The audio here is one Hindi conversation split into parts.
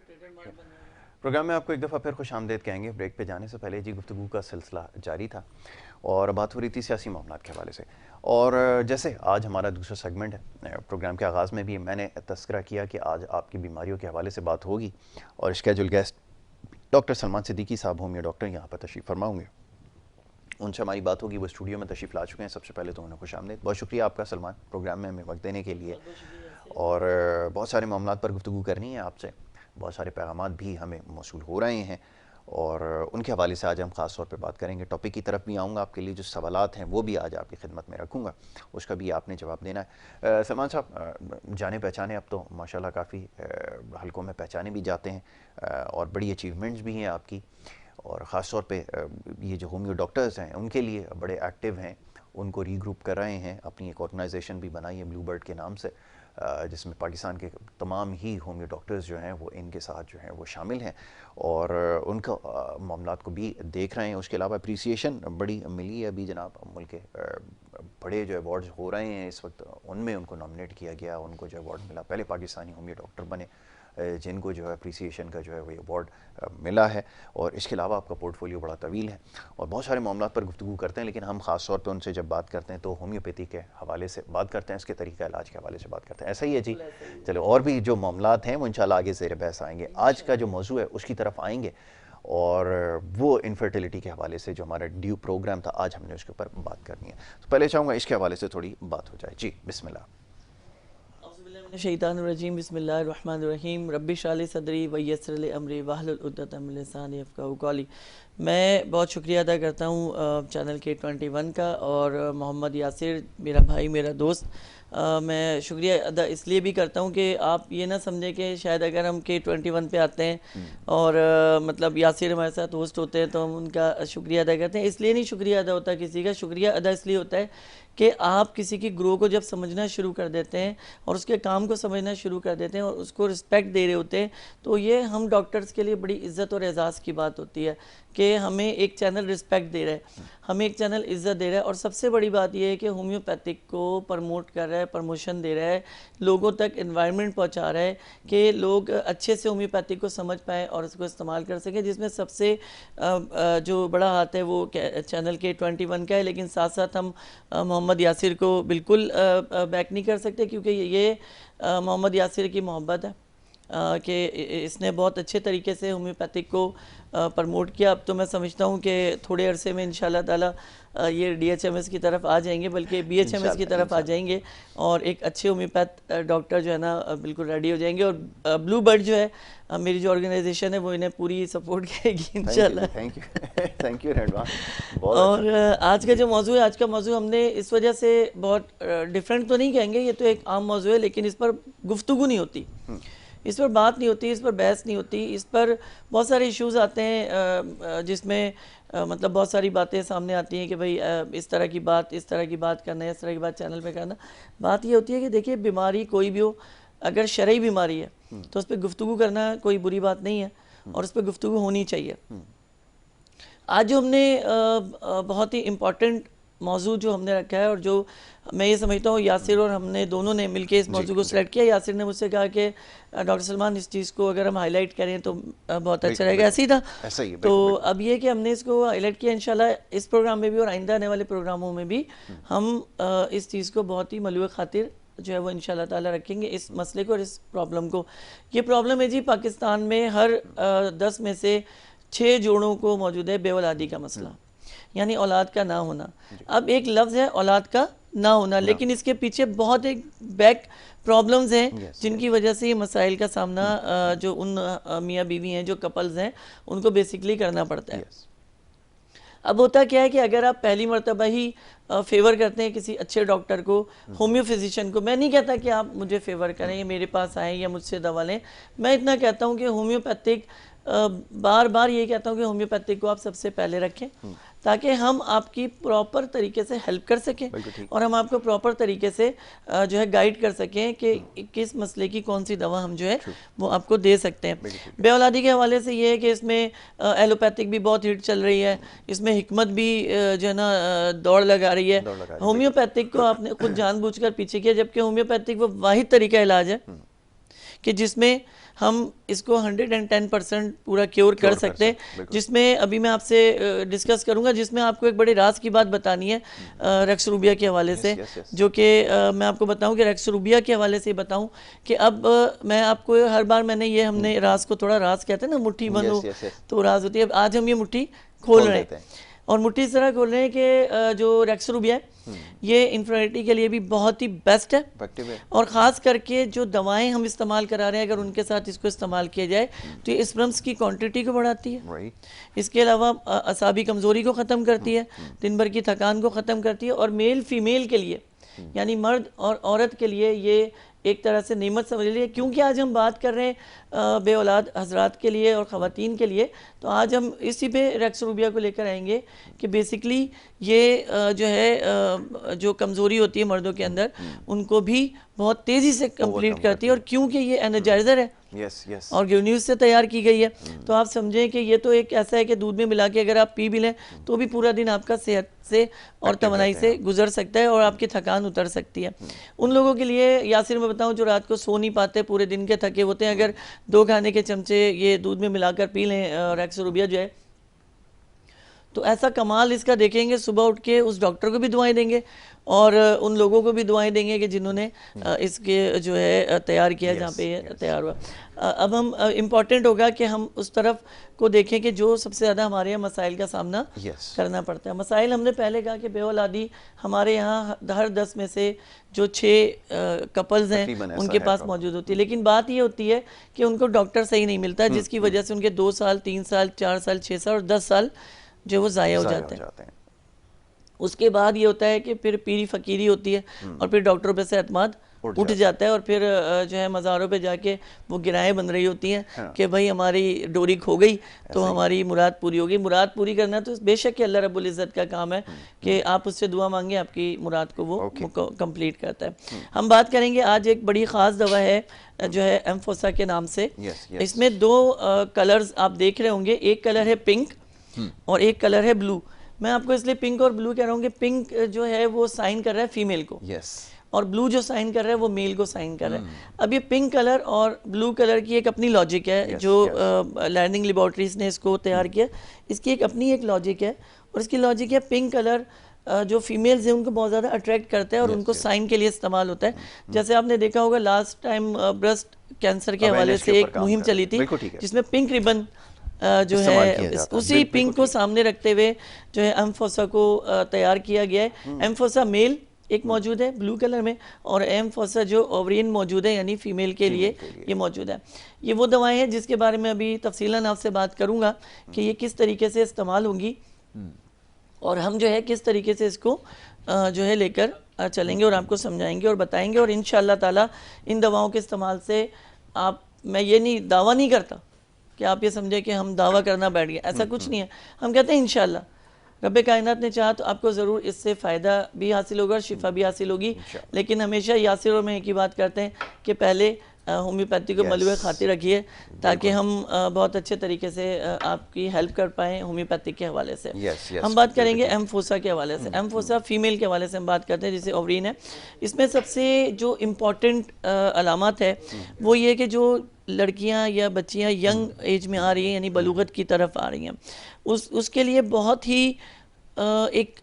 प्रोग्राम में आपको एक दफ़ा फिर खुश आमदेद कहेंगे। ब्रेक पे जाने से पहले जी गुफ्तगू का सिलसिला जारी था और बात हो रही थी सियासी मामलात के हवाले से। और जैसे आज हमारा दूसरा सेगमेंट है, प्रोग्राम के आगाज़ में भी मैंने तस्करा किया कि आज आपकी बीमारियों के हवाले से बात होगी और schedule guest doctor Salman Siddiqui साहब होंगे, डॉक्टर यहाँ पर तशरीफ़ फरमाऊँगे, उनसे हमारी बात होगी। वो स्टूडियो में तशरीफ़ ला चुके हैं। सबसे पहले तो उन्हें खुश आमदेद, बहुत शुक्रिया आपका सलमान, प्रोग्राम में हमें वक्त देने के लिए। और बहुत सारे मामलात पर गुफ्तगू करनी है आपसे, बहुत सारे पैगामात भी हमें मौसूल हो रहे हैं और उनके हवाले से आज हम ख़ास तौर पे बात करेंगे। टॉपिक की तरफ भी आऊँगा, आपके लिए जो सवालात हैं वो भी आज आपकी खिदमत में रखूँगा, उसका भी आपने जवाब देना है। सलमान साहब, जाने पहचाने अब तो माशाल्लाह काफ़ी हलकों में पहचाने भी जाते हैं और बड़ी अचीवमेंट्स भी हैं आपकी, और ख़ास तौर पे ये जो होम्यो डॉक्टर्स हैं उनके लिए बड़े एक्टिव हैं, उनको रीग्रुप कर रहे हैं, अपनी एक ऑर्गेनाइजेशन भी बनाई है ब्लू बर्ड के नाम से, जिसमें पाकिस्तान के तमाम ही होम्यो डॉक्टर्स जो हैं वो इनके साथ जो हैं वो शामिल हैं और उनका मामलात को भी देख रहे हैं। उसके अलावा अप्रिसिएशन बड़ी मिली है अभी जनाब, मुल्क के बड़े जो अवार्ड्स हो रहे हैं इस वक्त, उनमें उनको नॉमिनेट किया गया, उनको जो अवार्ड मिला, पहले पाकिस्तानी होम्यो डॉक्टर बने जिनको जो है अप्रिसिएशन का जो है वो अवार्ड मिला है। और इसके अलावा आपका पोर्टफोलियो बड़ा तवील है और बहुत सारे मामलों पर गुफ्तगू करते हैं, लेकिन हम ख़ास तौर पे उनसे जब बात करते हैं तो होम्योपैथी के हवाले से बात करते हैं, इसके तरीका इलाज के हवाले से बात करते हैं। ऐसा ही है जी। चलो, और भी जो मामलात हैं वो इंशाल्लाह आगे ज़ेर बहस आएंगे। आज का जो मौजू है उसकी तरफ आएंगे और वो इनफर्टिलिटी के हवाले से जो हमारा ड्यू प्रोग्राम था, आज हमने उसके ऊपर बात करनी है। तो पहले चाहूँगा इसके हवाले से थोड़ी बात हो जाए। जी बिस्मिल्लाह। शैतानुर्रजीम बिस्मिल्लाहिर्रहमानिर्रहीम रब्बि इश्रह ली सदरी व यस्सिर ली अमरी वहलुल उक़दतम मिन लिसानी यफ़क़हू क़ौली। मैं बहुत शुक्रिया अदा करता हूँ चैनल K21 का और मोहम्मद यासिर मेरा भाई, मेरा दोस्त। मैं शुक्रिया अदा इसलिए भी करता हूँ कि आप ये ना समझें कि शायद अगर हम K21 पे आते हैं और मतलब यासिर हमारे साथ होस्ट होते हैं तो हम उनका शुक्रिया अदा करते हैं। इसलिए नहीं शुक्रिया अदा होता किसी का, शुक्रिया अदा इसलिए होता है कि आप किसी की ग्रो को जब समझना शुरू कर देते हैं और उसके काम को समझना शुरू कर देते हैं और उसको रिस्पेक्ट दे रहे होते हैं, तो ये हम डॉक्टर्स के लिए बड़ी इज़्ज़त और एजाज़ की बात होती है कि हमें एक चैनल रिस्पेक्ट दे रहा है, हमें एक चैनल इज़्ज़त दे रहा है। और सबसे बड़ी बात यह है कि होम्योपैथिक को प्रमोट कर रहा है, प्रमोशन दे रहा है, लोगों तक एनवायरनमेंट पहुंचा रहा है कि लोग अच्छे से होम्योपैथिक को समझ पाएँ और उसको इस्तेमाल कर सकें। जिसमें सबसे जो बड़ा हाथ है वो चैनल K21 का है, लेकिन साथ साथ हम मोहम्मद यासिर को बिल्कुल बैक नहीं कर सकते, क्योंकि ये मोहम्मद यासिर की मोहब्बत है कि इसने बहुत अच्छे तरीके से होम्योपैथिक को प्रमोट किया। अब तो मैं समझता हूँ कि थोड़े अरसे में इंशाल्लाह ताला ये DHMS की तरफ आ जाएंगे, बल्कि BHMS की तरफ आ जाएंगे और एक अच्छे होम्योपैथ डॉक्टर जो है ना बिल्कुल रेडी हो जाएंगे। और ब्लू बर्ड जो है मेरी जो ऑर्गेनाइजेशन है वो इन्हें पूरी सपोर्ट करेगी इंशाल्लाह। Thank you advance. और आज का जो मौजू है, आज का मौजू हमने इस वजह से बहुत डिफरेंट तो नहीं कहेंगे, ये तो एक आम मौजू है, लेकिन इस पर गुफ्तगू नहीं होती, इस पर बात नहीं होती, इस पर बहस नहीं होती, इस पर बहुत सारे इश्यूज आते हैं जिसमें मतलब बहुत सारी बातें सामने आती हैं कि भाई इस तरह की बात, इस तरह की बात करना है, इस तरह की बात चैनल पे करना। बात ये होती है कि देखिए, बीमारी कोई भी हो, अगर शरई बीमारी है तो उस पर गुफ्तगू करना कोई बुरी बात नहीं है और उस पर गुफ्तगू होनी चाहिए। आज जो हमने बहुत ही इम्पॉर्टेंट मौजू जो हमने रखा है और जो मैं ये समझता हूँ यासिर और हमने दोनों ने मिलकर इस मौजू को सिलेक्ट किया। यासिर ने मुझसे कहा कि डॉक्टर सलमान, इस चीज़ को अगर हम हाईलाइट करें तो बहुत अच्छा रहेगा। ऐसे ही था, तो अब ये कि हमने इसको हाईलाइट किया। इंशाल्लाह इस प्रोग्राम में भी और आइंदा आने वाले प्रोग्रामों में भी हम इस चीज़ को बहुत ही मलूए खातिर जो है वो इंशाल्लाह ताला रखेंगे, इस मसले को और इस प्रॉब्लम को। ये प्रॉब्लम है जी, पाकिस्तान में हर 10 में से 6 जोड़ों को मौजूद है बेऔलादी का मसला, यानी औलाद का ना होना। अब एक लफ्ज़ है औलाद का ना होना, लेकिन इसके पीछे बहुत एक बैक प्रॉब्लम्स हैं जिनकी वजह से ये मसाइल का सामना जो उन मियाँ बीवी हैं, जो कपल्स हैं, उनको बेसिकली करना पड़ता है। अब होता क्या है कि अगर आप पहली मरतबा ही फेवर करते हैं किसी अच्छे डॉक्टर को, होम्यो फिजिशियन को, मैं नहीं कहता कि आप मुझे फेवर करें या मेरे पास आएँ या मुझसे दवा लें, मैं इतना कहता हूँ कि होम्योपैथिक बार बार ये कहता हूँ कि होम्योपैथिक को आप सबसे पहले रखें, ताकि हम आपकी प्रॉपर तरीके से हेल्प कर सकें और हम आपको प्रॉपर तरीके से जो है गाइड कर सकें कि किस मसले की कौन सी दवा हम जो है वो आपको दे सकते हैं। बेऔलादी के हवाले से ये है कि इसमें एलोपैथिक भी बहुत हिट चल रही है, इसमें हिकमत भी जो है ना दौड़ लगा रही है। होम्योपैथिक को आपने खुद जानबूझकर पीछे किया, जबकि होम्योपैथिक वो वाहिद तरीका इलाज है कि जिसमें हम इसको 110% पूरा क्योर कर सकते हैं, जिसमें अभी मैं आपसे डिस्कस करूंगा, जिसमें आपको एक बड़े राज की बात बतानी है रेक्स रूबिया के हवाले से, जो कि मैं आपको बताऊं कि रेक्स रूबिया के हवाले से बताऊं कि अब मैं आपको हर बार मैंने ये हमने राज को थोड़ा राज कहते हैं ना, मुट्ठी बंद हो तो राज होती है। अब आज हम ये मुट्ठी खोल रहे हैं और मुट्ठी इस तरह खोल रहे हैं कि जो रेक्स रूबिया है ये इन्फर्टिलिटी के लिए भी बहुत ही बेस्ट है और ख़ास करके जो दवाएं हम इस्तेमाल करा रहे हैं अगर उनके साथ इसको इस्तेमाल किया जाए तो ये स्पर्म्स की क्वांटिटी को बढ़ाती है, इसके अलावा असाबी कमज़ोरी को ख़त्म करती है, दिन भर की थकान को ख़त्म करती है और मेल फीमेल के लिए यानी मर्द और औरत के लिए ये एक तरह से नेमत समझ लीजिए। क्योंकि आज हम बात कर रहे हैं बे औलाद हजरात के लिए और ख़वातीन के लिए, तो आज हम इसी पे रेक्स रूबिया को लेकर आएंगे कि बेसिकली ये जो है जो कमज़ोरी होती है मर्दों के अंदर उनको भी बहुत तेज़ी से कंप्लीट करती है और क्योंकि ये एनर्जाइज़र है और ग्यून्यूज से तैयार की गई है तो आप समझें कि ये तो एक ऐसा है कि दूध में मिला के अगर आप पी भी लें तो भी पूरा दिन आपका सेहत से और तवानाई से गुजर सकता है और आपकी थकान उतर सकती है। उन लोगों के लिए यासिर मैं बताऊं जो रात को सो नहीं पाते, पूरे दिन के थके होते हैं, अगर 2 खाने के चमचे ये दूध में मिलाकर पी लें रेक्स रूबिया जो है तो ऐसा कमाल इसका देखेंगे। सुबह उठ के उस डॉक्टर को भी दुआएं देंगे और उन लोगों को भी दुआएं देंगे कि जिन्होंने इसके जो है तैयार किया जहाँ पे ये तैयार हुआ। अब हम इम्पॉर्टेंट होगा कि हम उस तरफ को देखें कि जो सबसे ज़्यादा हमारे यहाँ मसाइल का सामना करना पड़ता है। मसाइल हमने पहले कहा कि बेऔलादी हमारे यहाँ हर 10 में से जो 6 कपल्स हैं उनके पास मौजूद होती है, लेकिन बात ये होती है कि उनको डॉक्टर सही नहीं मिलता जिसकी वजह से उनके 2 साल 3 साल 4 साल 6 साल और 10 साल जो वो ज़ाया हो जाते हैं। उसके बाद ये होता है कि फिर पीरी फकीरी होती है और फिर डॉक्टरों पे से एतमाद उठ जाता है और फिर जो है मज़ारों पे जाके वो गिराएं बन रही होती हैं कि भाई हमारी डोरी खो गई तो हमारी मुराद पूरी होगी। मुराद पूरी करना तो बेशक कि अल्लाह रब्बुल इज़्ज़त का काम है कि आप उससे दुआ मांगे, आपकी मुराद को वो कंप्लीट करता है। हम बात करेंगे आज एक बड़ी ख़ास दवा है जो है एम्फोसा के नाम से। इसमें 2 कलर्स आप देख रहे होंगे, एक कलर है पिंक और एक कलर है ब्लू। मैं आपको इसलिए पिंक और ब्लू कह रहा हूँ कि पिंक जो है वो साइन कर रहा है फीमेल को और ब्लू जो साइन कर रहा है वो मेल को साइन कर रहा है। अब ये पिंक कलर और ब्लू कलर की एक अपनी लॉजिक है जो लर्निंग लेबॉर्ट्रीज ने इसको तैयार किया, इसकी एक अपनी एक लॉजिक है और इसकी लॉजिक है पिंक कलर जो फीमेल्स हैं उनको बहुत ज़्यादा अट्रैक्ट करता है और उनको साइन के लिए इस्तेमाल होता है। जैसे आपने देखा होगा लास्ट टाइम ब्रेस्ट कैंसर के हवाले से एक मुहिम चली थी जिसमें पिंक रिबन जो है उसी पिंक को सामने रखते हुए जो है एम्फोसा को तैयार किया गया है। एम्फोसा मेल एक मौजूद है ब्लू कलर में और एम्फोसा जो ओवरियन मौजूद है यानी फीमेल के लिए ये मौजूद है। ये वो दवाएं हैं जिसके बारे में अभी तफसीलन आपसे बात करूंगा कि ये किस तरीके से इस्तेमाल होंगी और हम जो है किस तरीके से इसको जो है लेकर चलेंगे और आपको समझाएंगे और बताएंगे और इंशाअल्लाह ताला इन दवाओं के इस्तेमाल से आप, मैं ये नहीं दावा नहीं करता कि आप ये समझे कि हम दावा करना बैठ गए, ऐसा कुछ नहीं है। हम कहते हैं इंशाअल्लाह रब्बे कायनात ने चाहा तो आपको ज़रूर इससे फ़ायदा भी हासिल होगा और शिफा भी हासिल होगी। लेकिन हमेशा यासिर और मैं एक ही बात करते हैं कि पहले होम्योपैथी को मलबे खातिर रखिए ताकि हम बहुत अच्छे तरीके से आपकी हेल्प कर पाएँ होम्योपैथी के हवाले से। हम बात करेंगे एम्फोसा के हवाले से। एम्फोसा फीमेल के हवाले से हम बात करते हैं जिसे ओवरीन है। इसमें सबसे जो इम्पॉर्टेंट अलामत है वो ये कि जो लड़कियां या बच्चियां यंग एज में आ रही हैं यानी बलूगत की तरफ आ रही हैं उसके लिए बहुत ही एक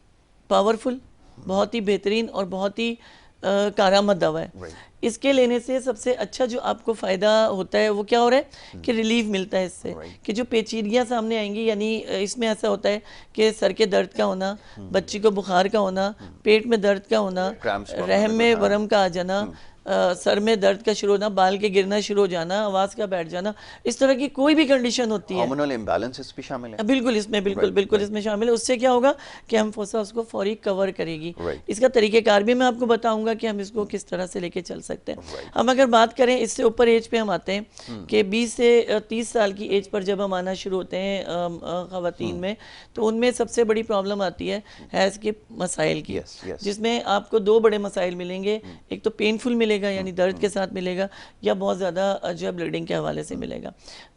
पावरफुल, बहुत ही बेहतरीन और बहुत ही कारामद दवा है। इसके लेने से सबसे अच्छा जो आपको फ़ायदा होता है वो क्या हो रहा है कि रिलीफ मिलता है इससे कि जो पेचीदगियाँ सामने आएंगी, यानी इसमें ऐसा होता है कि सर के दर्द का होना, बच्ची को बुखार का होना, पेट में दर्द का होना, रहम में वरम का आ जाना, सर में दर्द का शुरू होना, बाल के गिरना शुरू हो जाना, आवाज़ का बैठ जाना, इस तरह की कोई भी कंडीशन होती है, हार्मोनल इम्बैलेंसेस भी शामिल है बिल्कुल इसमें, बिल्कुल इसमें शामिल है। उससे क्या होगा कि एम्फोसा उसको फौरी कवर करेगी। इसका तरीक़ेकार भी मैं आपको बताऊंगा कि हम इसको किस तरह से लेके चल सकते हैं। हम अगर बात करें इससे ऊपर एज पे हम आते हैं कि 20 से 30 साल की एज पर जब हम आना शुरू होते हैं ख़वातीन में, तो उनमें सबसे बड़ी प्रॉब्लम आती है हैज़ के मसाइल की, जिसमें आपको 2 बड़े मसाइल मिलेंगे। एक तो पेनफुल मिलेगा यानी दर्द के साथ मिलेगा, या बहुत ज़्यादा जो है ब्लीडिंग के हवाले से मिलेगा।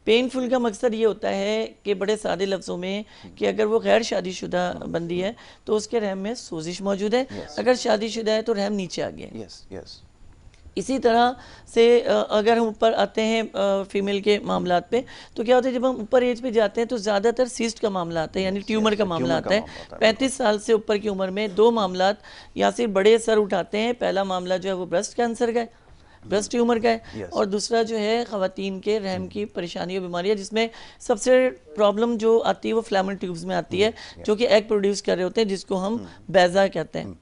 पेनफुल का मकसद ये होता है कि बड़े सादे लफ्ज़ों में कि अगर वो गैर शादीशुदा बंदी है तो उसके रहम में सोजिश मौजूद है, अगर शादीशुदा है तो रहम नीचे आ गया। इसी तरह से अगर हम ऊपर आते हैं फीमेल के मामलात पे, तो क्या होता है जब हम ऊपर एज पे जाते हैं तो ज़्यादातर सिस्ट का मामला आता है, यानी ट्यूमर का मामला आता है। 35 साल से ऊपर की उम्र में दो मामलात या सिर्फ बड़े सर उठाते हैं। पहला मामला जो है वो ब्रेस्ट कैंसर का है, ब्रेस्ट ट्यूमर का है, और दूसरा जो है ख़वातीन के रहम की परेशानी और बीमारी है, जिसमें सबसे प्रॉब्लम जो आती है वो फ्लैमल ट्यूब्स में आती है, जो कि एग प्रोड्यूस कर रहे होते हैं, जिसको हम बैजा कहते हैं।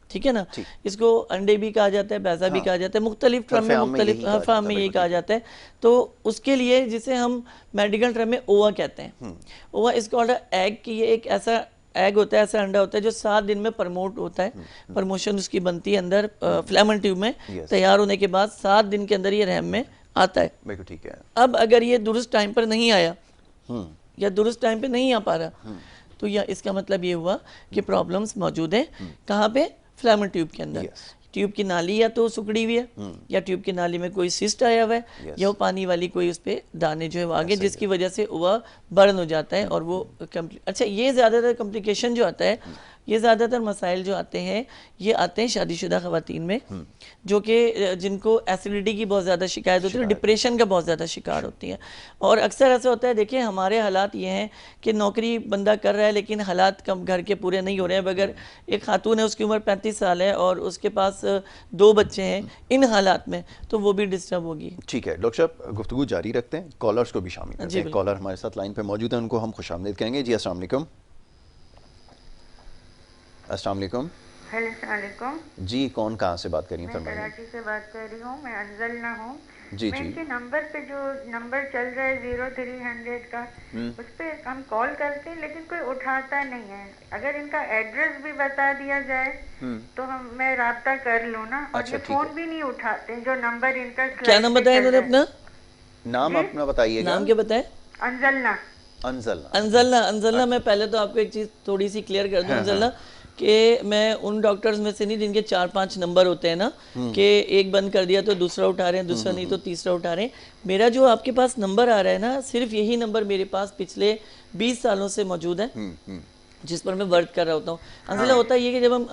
ठीक है ना, इसको अंडे भी कहा जाता है, बैजा भी कहा जाता है, मुख्तलिफ टर्म में मुख्तलिफ फार्म में यही कहा जाता है। तो उसके लिए जिसे हम मेडिकल टर्म में ओवा कहते हैं, ओवा इज कॉल्ड एग, की ये एक ऐसा एग होता है, ऐसा अंडा होता है जो 7 दिन में प्रमोट होता है, प्रमोशन उसकी बनती है अंदर फ्लैमन ट्यूब में, तैयार होने के बाद 7 दिन के अंदर ये रहम में आता है। बिल्कुल ठीक है। अब अगर ये दुरुस्त टाइम पर नहीं आया या दुरुस्त टाइम पे नहीं आ पा रहा, तो या इसका मतलब ये हुआ कि प्रॉब्लम्स मौजूद हैं कहाँ पे, फ्लैमन ट्यूब के अंदर। ट्यूब की नाली या तो सुकड़ी हुई है, या ट्यूब की नाली में कोई सिस्ट आया हुआ है, या वो पानी वाली कोई उस पर दाने जो है वो आगे, जिसकी वजह से वह बर्न हो जाता है और वो अच्छा, ये ज़्यादातर कॉम्प्लिकेशन जो आता है, ये ज़्यादातर मसाइल जो आते हैं ये आते हैं शादीशुदा ख़वातीन में, जो कि जिनको एसिडिटी की बहुत ज़्यादा शिकायत होती है, डिप्रेशन का बहुत ज़्यादा शिकार होती हैं। और अक्सर ऐसा होता है, देखिए हमारे हालात ये हैं कि नौकरी बंदा कर रहा है लेकिन हालात कम घर के पूरे नहीं हो रहे हैं। अगर एक खातून है, उसकी उम्र 35 साल है और उसके पास 2 बच्चे हैं, इन हालात में तो वो भी डिस्टर्ब होगी। ठीक है डॉक्टर साहब, गुफ्तगू जारी रखते हैं, कॉलर्स को भी शामिल करते हैं। कॉलर हमारे साथ लाइन पे मौजूद है, उनको हम खुशामदीद कहेंगे। जी अस्सलाम वालेकुम। अस्सलाम वालेकुम। हेलो अस्सलाम वालेकुम। जी कौन कहाँ से बात कर रही हैं? मैं कराची से बात कर रही हूँ, मैं अंजलना हूँ। जी मैं जी। इनके नंबर पे जो नंबर चल रहा है 0300 का, उस पर हम कॉल करते हैं लेकिन कोई उठाता नहीं है। अगर इनका एड्रेस भी बता दिया जाए तो मैं राब्ता कर लूँ ना, और ये फोन भी नहीं उठाते जो नंबर इनका। क्या नाम बताया इन्होंने अपना? नाम अपना बताइएगा। नाम क्या बताए? अंजलना। अंजलना। मैं पहले तो आपको एक चीज़ थोड़ी सी क्लियर कर दूं अंजलना, कि मैं उन डॉक्टर्स में से नहीं जिनके 4-5 नंबर होते हैं ना, कि एक बंद कर दिया तो दूसरा उठा रहे हैं, दूसरा नहीं तो तीसरा उठा रहे हैं। मेरा जो आपके पास नंबर आ रहा है ना, सिर्फ यही नंबर मेरे पास पिछले 20 सालों से मौजूद है, जिस पर मैं वर्क कर रहा होता हूँ। अंजला होता है ये कि जब हम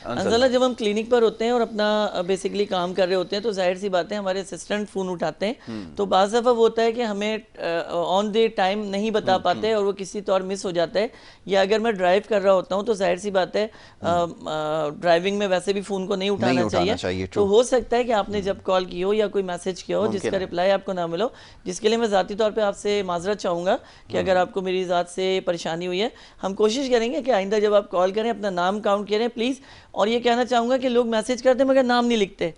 अंजला जब हम क्लिनिक पर होते हैं और अपना बेसिकली काम कर रहे होते हैं, तो जाहिर सी बात है हमारे असिस्टेंट फ़ोन उठाते हैं, तो बाज़ दफ़ा वो होता है कि हमें ऑन द टाइम नहीं बता पाते और वो किसी तौर मिस हो जाता है। या अगर मैं ड्राइव कर रहा होता हूँ तो जाहिर सी बात है ड्राइविंग में वैसे भी फ़ोन को नहीं उठाना चाहिए। तो हो सकता है कि आपने जब कॉल की हो या कोई मैसेज किया हो जिसका रिप्लाई आपको ना मिलो, जिसके लिए मैं ज़ाती तौर पर आपसे माजरत चाहूँगा कि अगर आपको मेरी ज़ात से परेशानी हुई है। हम कोशिश करेंगे कि आइंदा जब आप कॉल करें अपना नाम काउंट करें प्लीज़। और ये कहना चाहूँगा कि लोग मैसेज करते हैं मगर नाम नहीं लिखते,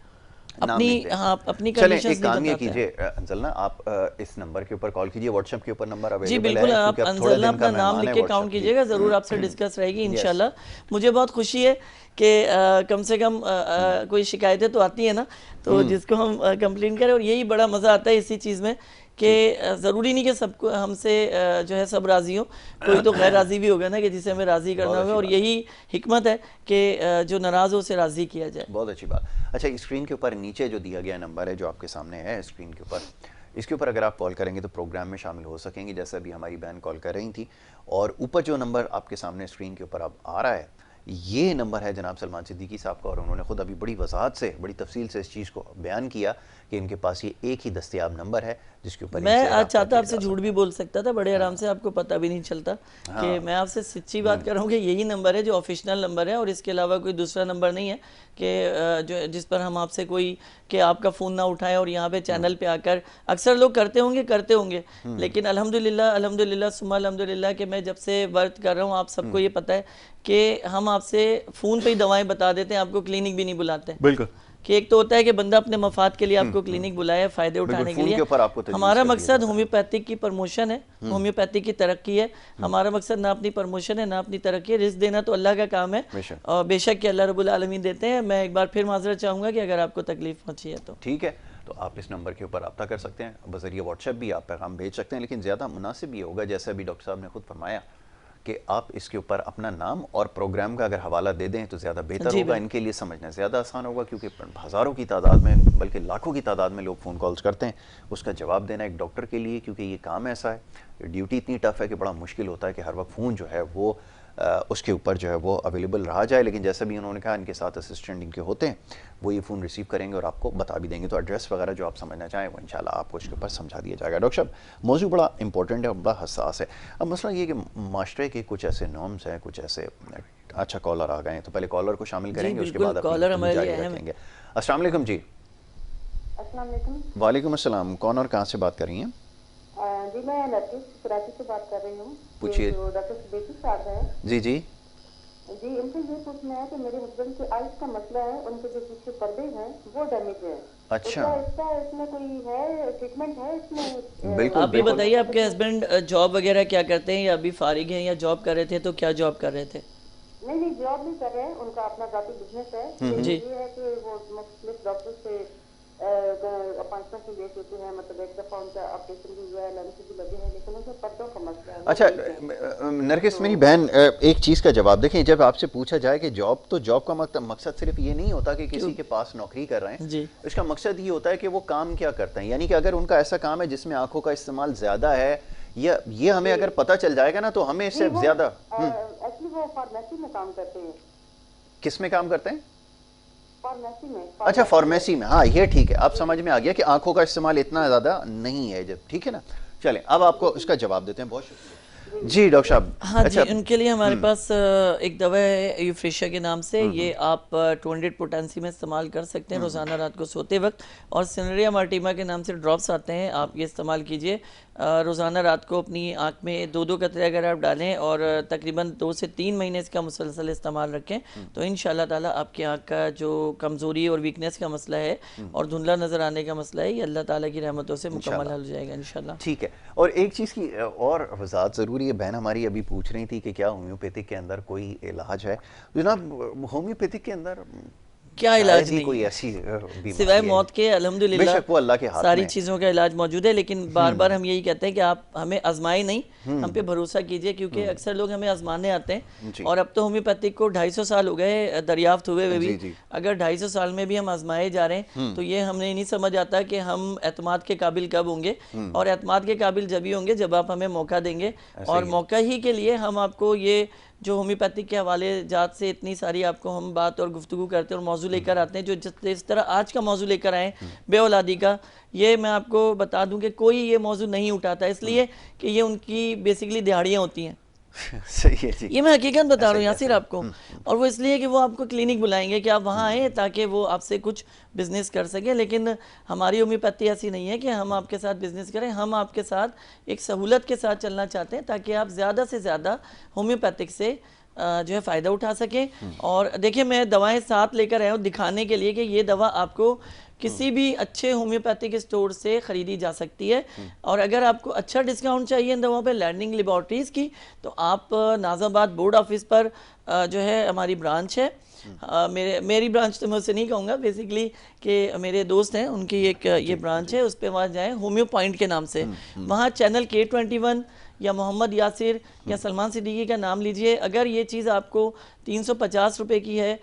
अपनी कंडीशंस नहीं बताते। कीजिए अंजलना, आप इस नंबर के ऊपर कॉल कीजिए, व्हाट्सएप के ऊपर नंबर अवेलेबल है। जी बिल्कुल, आप अंजलना अपना नाम लिख के काउंट कीजिएगा, ज़रूर आपसे डिस्कस रहेगी इंशाल्लाह। मुझे बहुत खुशी है कि कम से कम कोई शिकायतें तो आती है ना, तो जिसको हम कंप्लेन करें, और यही बड़ा मज़ा आता है इसी चीज़ में कि ज़रूरी नहीं कि सबको हमसे जो है सब राज़ी हो, कोई तो गैर राज़ी भी होगा ना कि जिसे हमें राज़ी करना होगा, और यही हिकमत है कि जो नाराज़ हो उसे राज़ी किया जाए। बहुत अच्छी बात। अच्छा, स्क्रीन के ऊपर नीचे जो दिया गया नंबर है जो आपके सामने है स्क्रीन के ऊपर, इसके ऊपर अगर आप कॉल करेंगे तो प्रोग्राम में शामिल हो सकेंगे, जैसे अभी हमारी बहन कॉल कर रही थी। और ऊपर जो नंबर आपके सामने स्क्रीन के ऊपर अब आ रहा है, ये नंबर है जनाब सलमान सिद्दीकी साहब का, और उन्होंने खुद अभी बड़ी वजाहत से, बड़ी तफसील से इस चीज़ को बयान किया कि इनके पास ये एक ही दस्तयाब नंबर है जिसके ऊपर मैं आज चाहता आपसे झूठ भी बोल सकता था बड़े आराम से, आपको पता भी नहीं चलता कि मैं आपसे सच्ची बात कर रहा हूँ कि यही नंबर है जो ऑफिशियल नंबर है, और इसके अलावा कोई दूसरा नंबर नहीं है कि जो जिस पर हम आपसे कोई कि आपका फ़ोन ना उठाएं और यहाँ पे चैनल पे आकर, अक्सर लोग करते होंगे, लेकिन अल्हम्दुलिल्लाह सुम्मा अल्हम्दुलिल्लाह कि मैं जब से वर्क कर रहा हूँ, आप सबको ये पता है कि हम आपसे फ़ोन पे ही दवाएं बता देते हैं, आपको क्लिनिक भी नहीं बुलाते। बिल्कुल, कि एक तो होता है कि बंदा अपने मफाद के लिए आपको क्लिनिक बुलाए, फ़ायदे उठाने के लिए। हमारा मकसद होम्योपैथिक की प्रमोशन है, होम्योपैथिक की तरक्की है। हमारा मकसद ना अपनी प्रमोशन है ना अपनी तरक्की है। रिस्क देना तो अल्लाह का काम है, और बेशक कि अल्लाह रब्बुल आलमीन देते हैं। मैं एक बार फिर माजरत चाहूँगा कि अगर आपको तकलीफ पहुँची है तो ठीक है, तो आप इस नंबर के ऊपर रब्ता कर सकते हैं, बज़रिए व्हाट्सएप भी आप पैगाम भेज सकते हैं, लेकिन ज़्यादा मुनासिब ये होगा, जैसे अभी डॉक्टर साहब ने खुद फरमाया कि आप इसके ऊपर अपना नाम और प्रोग्राम का अगर हवाला दे दें तो ज़्यादा बेहतर होगा, इनके लिए समझना ज़्यादा आसान होगा, क्योंकि हज़ारों की तादाद में बल्कि लाखों की तादाद में लोग फ़ोन कॉल्स करते हैं। उसका जवाब देना एक डॉक्टर के लिए, क्योंकि ये काम ऐसा है, ड्यूटी इतनी टफ है कि बड़ा मुश्किल होता है कि हर वक्त फ़ोन जो है वो उसके ऊपर जो है वो अवेलेबल रहा जाए। लेकिन जैसा भी उन्होंने कहा, इनके साथ असिस्टेंट इनके होते हैं, वो ये फ़ोन रिसीव करेंगे और आपको बता भी देंगे। तो एड्रेस वगैरह जो आप समझना चाहें वो इंशाल्लाह आपको इसके ऊपर समझा दिया जाएगा। डॉक्टर साहब, मौजू बड़ा इंपॉर्टेंट है और बड़ा हसास है। अब मसला ये कि माशरे के कुछ ऐसे नॉर्म्स हैं, कुछ ऐसे, अच्छा कॉलर आ गए हैं, तो पहले कॉलर को शामिल जी करेंगे, उसके बिल्कुल, बाद अपनी कॉलर गुफ्तगू हमारे लिए जारी अहम है। रखेंगे। अस्सलाम वालेकुम जी। अस्सलाम वालेकुम। वालेकुम अस्सलाम, कौन और कहाँ से बात कर रही हैं? जी मैं नरगिस कराची से बात कर रही हूँ। पूछिए। जो डॉक्टर सुबेती साहब हैं जी जी। जी, इनसे ये पूछना है कि मेरे हस्बैंड के आइज का मसला है, उनके जो पीछे पर्दे हैं वो डैमेज है। अच्छा। तो क्या इसका इसमें कोई है ट्रीटमेंट है इसमें? बिल्कुल, आप ये बिल्कुल। बताइए, आपके हस्बैंड जॉब वगैरह क्या करते हैं, या अभी फारिग हैं, या जॉब कर रहे थे, तो क्या जॉब कर रहे थे? नहीं नहीं, जॉब नहीं कर रहे हैं, उनका अपना जाती बिजनेस है। लेकिन जी ये है कि वो मुख्तलिफ डॉक्टर से अपॉइंटमेंट ले चुके हैं, मतलब एक दफा उनका ऑपरेशन भी हुआ है, लेंस भी लगे हैं, लेकिन उनके पर्दों का मसला है। अच्छा नरगिस मेरी बहन, एक चीज़ का जवाब देखें, जब आपसे पूछा जाए कि जॉब, तो जॉब का मकसद सिर्फ ये नहीं होता कि किसी के पास नौकरी कर रहे हैं। जी इसका मकसद ये होता है कि वो काम क्या करते हैं। यानी कि अगर उनका ऐसा काम है जिसमें आंखों का इस्तेमाल ज़्यादा है, या ये हमें अगर पता चल जाएगा ना, तो हमें इससे ज़्यादा। एक्चुअली वो फार्मेसी में काम करते हैं। किस में काम करते हैं? फार्मेसी में। अच्छा, फार्मेसी में, हाँ ये ठीक है, अब समझ में आ गया कि आंखों का इस्तेमाल इतना ज़्यादा नहीं है जब, ठीक है ना। चलें, अब आपको इसका जवाब देते हैं। बहुत शुक्रिया जी डॉक्टर साहब। हाँ अच्छा, जी, उनके लिए हमारे पास एक दवा है यूफ्रेशिया के नाम से। ये आप 200 पोटेंसी में इस्तेमाल कर सकते हैं रोज़ाना रात को सोते वक्त। और सिनरिया मार्टिमा के नाम से ड्रॉप्स आते हैं, आप ये इस्तेमाल कीजिए रोज़ाना रात को। अपनी आँख में 2-2 कतरे अगर आप डालें और तकरीबन 2 से 3 महीने इसका मुसलसल इस्तेमाल रखें, तो इंशाल्लाह ताला आपकी आँख का जो कमज़ोरी और वीकनेस का मसला है और धुंधला नज़र आने का मसला है, ये अल्लाह ताला की रहमतों से मुकम्मल हल हो जाएगा इंशाल्लाह। ठीक है। और एक चीज़ की और वजाहत ज़रूरी है, बहन हमारी अभी पूछ रही थी कि क्या होम्योपैथिक के अंदर कोई इलाज है। जनाब, होम्योपैथिक के अंदर क्या शायद इलाज ही नहीं कोई है, ऐसी बीमारी सिवाय है। मौत के। अल्हम्दुलिल्लाह बेशक वो अल्लाह के हाथ सारी में है। चीज़ों का इलाज मौजूद है, लेकिन बार बार हम यही कहते हैं कि आप हमें आजमाए नहीं, हम पे भरोसा कीजिए, क्योंकि अक्सर लोग हमें आजमाने आते हैं। जी। और अब तो होम्योपैथिक को 250 साल हो गए दरियाफ्त हुए हुए भी। जी, जी। अगर 250 साल में भी हम आजमाए जा रहे हैं, तो ये हमें नहीं समझ आता कि हम एतमाद के काबिल कब होंगे। और एतमाद के काबिल जब ही होंगे जब आप हमें मौका देंगे। और मौका ही के लिए हम आपको ये जो होम्योपैथिक के हवाले जात से इतनी सारी आपको हम बात और गुफ्तगू करते हैं और मौजू लेकर आते हैं, जो जिस तरह आज का मौजू लेकर आए बे औलादी का, ये मैं आपको बता दूं कि कोई ये मौजू नहीं उठाता, इसलिए कि ये उनकी बेसिकली दिहाड़ियाँ होती हैं। सही है जी। ये मैं हकीकत बता रहा हूँ ऐसा ही, यासिर ऐसा ही। आपको। और वो इसलिए कि वो आपको क्लिनिक बुलाएंगे कि आप वहाँ आएँ ताकि वो आपसे कुछ बिजनेस कर सकें। लेकिन हमारी होम्योपैथी ऐसी नहीं है कि हम आपके साथ बिजनेस करें, हम आपके साथ एक सहूलत के साथ चलना चाहते हैं ताकि आप ज़्यादा से ज़्यादा होम्योपैथिक से जो है फ़ायदा उठा सकें। और देखिए, मैं दवाएं साथ लेकर आया हूँ दिखाने के लिए कि ये दवा आपको किसी भी अच्छे होम्योपैथिक स्टोर से ख़रीदी जा सकती है। और अगर आपको अच्छा डिस्काउंट चाहिए इन दवाओं पे लैंडिंग लेबॉर्ट्रीज़ की, तो आप नाज़ाबाद बोर्ड ऑफिस पर जो है हमारी ब्रांच है। मेरी ब्रांच तो मैं उससे नहीं कहूँगा, बेसिकली कि मेरे दोस्त हैं उनकी एक ये ब्रांच है, उस पर वहाँ जाएँ, होम्यो पॉइंट के नाम से। वहाँ चैनल K21 या मोहम्मद यासिर या सलमान सिद्दीकी का नाम लीजिए। अगर ये चीज़ आपको 350 रुपये की है,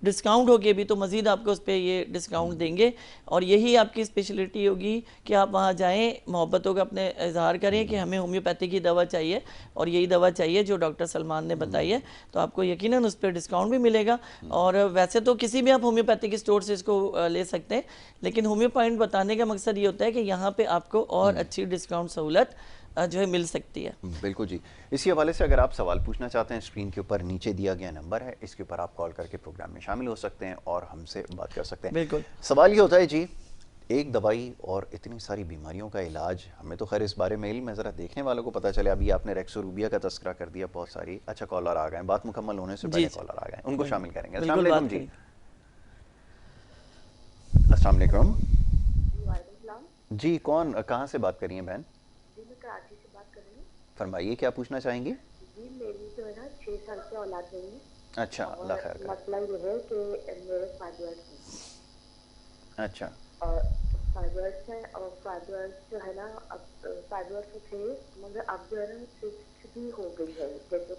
डिस्काउंट होके भी, तो मज़ीद आपको उस पर ये डिस्काउंट देंगे। और यही आपकी स्पेशलिटी होगी कि आप वहाँ जाएं, मोहब्बतों का अपने इजहार करें कि हमें होम्योपैथी की दवा चाहिए और यही दवा चाहिए जो डॉक्टर सलमान ने बताई है, तो आपको यकीनन उस पर डिस्काउंट भी मिलेगा। और वैसे तो किसी भी आप होम्योपैथिक स्टोर से इसको ले सकते हैं, लेकिन होम्यो पॉइंट बताने का मकसद ये होता है कि यहाँ पर आपको और अच्छी डिस्काउंट सहूलत जो है मिल सकती है। बिल्कुल जी। इसी हवाले से अगर आप सवाल पूछना चाहते हैं, स्क्रीन के ऊपर नीचे दिया गया नंबर है, इसके ऊपर आप कॉल करके प्रोग्राम में शामिल हो सकते हैं और हमसे बात कर सकते हैं। बिल्कुल। सवाल ये होता है जी, एक दवाई और इतनी सारी बीमारियों का इलाज, हमें तो खैर इस बारे में इल्म है, ज़रा देखने वालों को पता चले। अभी आपने रेक्सोरूबिया का तस्करा कर दिया, बहुत सारी। अच्छा, कॉलर आ गए, बात मुकम्मल होने से पहले कॉलर आ गए, उनको शामिल करेंगे। अस्सलाम वालेकुम जी। अस्सलाम वालेकुम जी, कौन कहाँ से बात कर रही हैं बहन? जी मैं कराची से बात कर रही हूँ। फरमाइए, क्या पूछना चाहेंगी? जी मेरी जो है ना 6 साल से औलाद नहीं है। अच्छा, अल्लाह खैर करे। मसला ये है कि मेरे फाइबर्स हैं। अच्छा। और फाइबर्स हैं, और फाइबर्स जो है ना, अब फाइबर्स थे, मगर अब जो है ना सिस्ट भी हो गई है, जैसे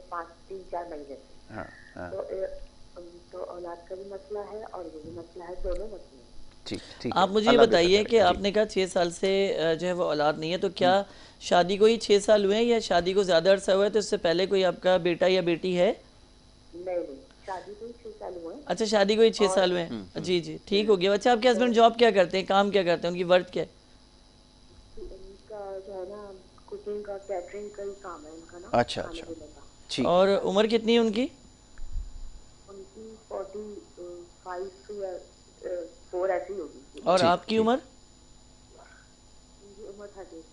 3-4 महीने से। हाँ, हाँ। तो औलाद का भी मसला है और ये भी मसला है, दोनों मसले हैं। ठीक ठीक आप है, मुझे ये अल्लाह बेहतर बताइए करे। कि जी। आपने कहा 6 साल से जो है वो औलाद नहीं है, तो क्या शादी को ही 6 साल हुए हैं या शादी को ज़्यादा अरसा हुआ है, तो इससे पहले कोई आपका बेटा या बेटी है? नहीं, शादी को ही 6 साल हुए हैं। अच्छा, शादी को ही 6 और साल हुए हैं। जी जी, ठीक हो गया। अच्छा, आपके हस्बैंड जॉब क्या करते हैं, काम क्या करते हैं, उनकी वर्क क्या है? इनका जो है ना कुकिंग का, कैटरिंग का ही काम है उनका ना, अच्छा खाने अच्छा, पीने का। ठीक और है। उम्र कितनी है उनकी? उनकी 45 या 4 ऐसी होगी। और ठीक आपकी ठीक, उम्र? उनकी उम्र 30।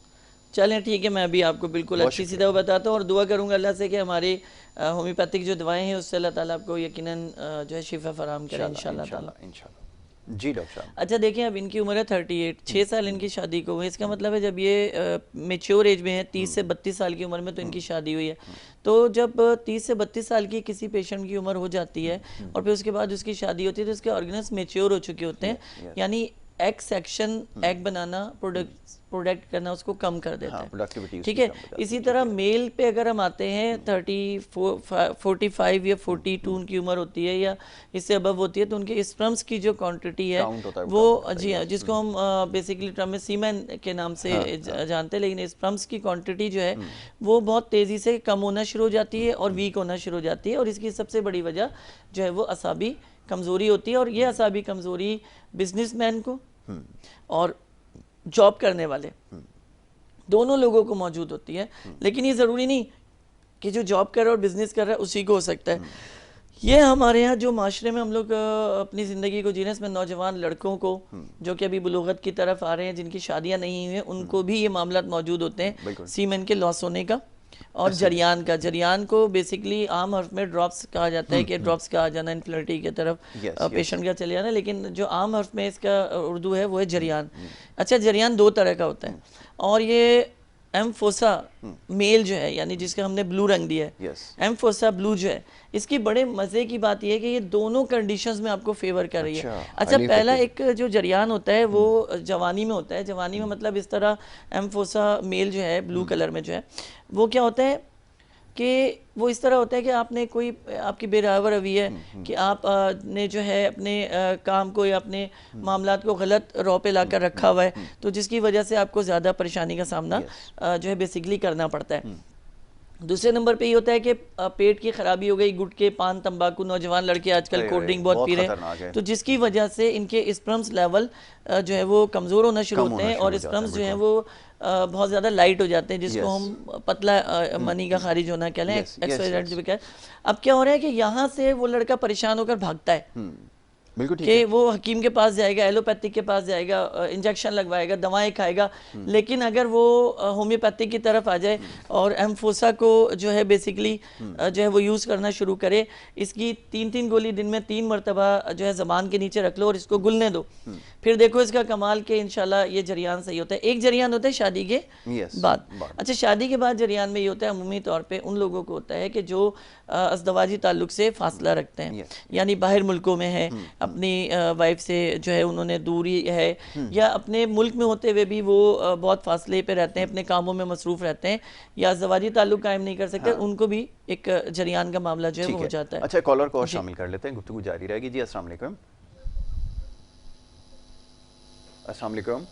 चलें ठीक है, मैं अभी आपको बिल्कुल बहुत अच्छी सी शुक्रिया। दवा बताता हूँ और दुआ करूँगा अल्लाह से कि हमारी होम्योपैथिक जो दवाएं हैं उससे अल्लाह ताला आपको यकीनन जो है शिफा फराम करें इंशाल्लाह इंशाल्लाह ताला। इंशाल्लाह इंशाल्लाह। जी डॉक्टर साहब। अच्छा देखिए, अब इनकी उम्र है 38, 6 साल इनकी शादी को हुए। इसका मतलब है जब ये मेच्योर एज में है, 30 से 32 साल की उम्र में तो इनकी शादी हुई है। तो जब 30 से 32 साल की किसी पेशेंट की उम्र हो जाती है और फिर उसके बाद उसकी शादी होती है, तो उसके ऑर्गेन्स मेच्योर हो चुके होते हैं, यस यस, यानी एग सेक्शन, एग बनाना, प्रोडक्ट करना उसको कम कर देता हाँ है। प्रोडक्टिविटी ठीक उसकी है, कम हो जाती इसी है, तरह ठीक है। मेल पे अगर हम आते हैं 45 या 42 उनकी उम्र होती है या इससे अबव होती है, तो उनके स्पर्म्स की जो क्वांटिटी है काउंट होता है, वो वो काउंट करता है, जी हाँ, यस। जिसको हम बेसिकली टर्म में सीमेन के नाम से जानते हैं, लेकिन स्पर्म्स की क्वांटिटी जो है वो बहुत तेज़ी से कम होना शुरू हो जाती है और वीक होना शुरू हो जाती है, और इसकी सबसे बड़ी वजह जो है वो असाबी कमज़ोरी होती है। और ये असाबी कमज़ोरी बिजनेसमैन को और जॉब करने वाले दोनों लोगों को मौजूद होती है, लेकिन ये ज़रूरी नहीं कि जो जॉब कर रहा है और बिजनेस कर रहा है उसी को हो सकता है। ये हमारे यहाँ जो माशरे में हम लोग अपनी ज़िंदगी को जी रहे हैं, इसमें नौजवान लड़कों को जो कि अभी बुलूगत की तरफ आ रहे हैं, जिनकी शादियाँ नहीं हुई हैं, उनको भी ये मामला मौजूद होते हैं, बिल्कुल। सीमेन के लॉस होने का और जरियान का। जरियान को बेसिकली आम हर्फ में ड्रॉप्स कहा जाता है कि ड्रॉप्स का आ जाना, इनफिनिटी की तरफ यस पेशेंट का चले जाना, लेकिन जो आम हर्फ में इसका उर्दू है वो है जरियान। अच्छा, जरियान 2 तरह का होता है, और ये एम्फोसा मेल जो है, यानी जिसका हमने ब्लू रंग दिया है, यस, एम्फोसा ब्लू जो है, इसकी बड़े मज़े की बात यह है कि ये दोनों कंडीशंस में आपको फेवर कर रही है। अच्छा, highly पहला effective। एक जो जरियान होता है वो जवानी में होता है। जवानी में मतलब इस तरह एम्फोसा मेल जो है ब्लू कलर में जो है वो क्या होता है कि वो इस तरह होता है कि आपने कोई आपकी बेरावर रवि है कि आप ने जो है अपने काम को या अपने मामलात को गलत रौ पे लाकर रखा हुआ है, तो जिसकी वजह से आपको ज़्यादा परेशानी का सामना जो है बेसिकली करना पड़ता है। दूसरे नंबर पे ये होता है कि पेट की खराबी हो गई, गुटखे, पान, तंबाकू, नौजवान लड़के आजकल अरे कोल्ड अरे, ड्रिंक बहुत बहुत पी रहे खतरनाक है। हैं, तो जिसकी वजह से इनके स्पर्म्स लेवल जो है वो कमज़ोर होना शुरू कम होते होना हैं शुरू और हो जाता है, स्पर्म्स जो हैं बिल्कुल। वो बहुत ज़्यादा लाइट हो जाते हैं, जिसको यस हम पतला मनी का खारिज होना कह लें, यस यस एक्सवाइजेड यस, जो भी कहें। अब क्या हो रहा है कि यहाँ से वो लड़का परेशान होकर भागता है बिल्कुल ठीक कि है। वो हकीम के पास जाएगा, एलोपैथिक के पास जाएगा, इंजेक्शन लगवाएगा, दवाएं खाएगा, लेकिन अगर वो होम्योपैथिक की तरफ आ जाए और एम्फोसा को जो है बेसिकली जो है वो यूज़ करना शुरू करे, इसकी 3-3 गोली दिन में 3 मरतबा जो है ज़बान के नीचे रख लो और इसको गुलने दो, फिर देखो इसका कमाल के इंशाल्लाह ये जरियान सही होता है। एक जरियान होता है शादी के यस बाद। बाद, अच्छा, शादी के बाद जरियान में ये होता है अमूमी तौर पे उन लोगों को होता है कि जो अज़दवाजी ताल्लुक से फासला रखते हैं, यस यानी बाहर मुल्कों में है, अपनी वाइफ से जो है उन्होंने दूरी है, या अपने मुल्क में होते हुए भी वो बहुत फासले पे रहते हैं, अपने कामों में मसरूफ़ रहते हैं या अज़दवाजी ताल्लुक कायम नहीं कर सकते, उनको भी एक जरियान का मामला जो है ठीक वो हो जाता है। अच्छा, कॉलर को और जी। शामिल कर लेते हैं, गुफ्तगू जारी रहेगी। जी अस्सलाम वालेकुम। अस्सलाम वालेकुम।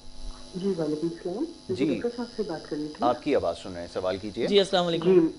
जी वालेकुम सलाम। जी, डॉक्टर साहब से बात करनी थी। आपकी आवाज़ सुन रहे हैं, सवाल कीजिए। जी अस्सलाम जी वालेकुम।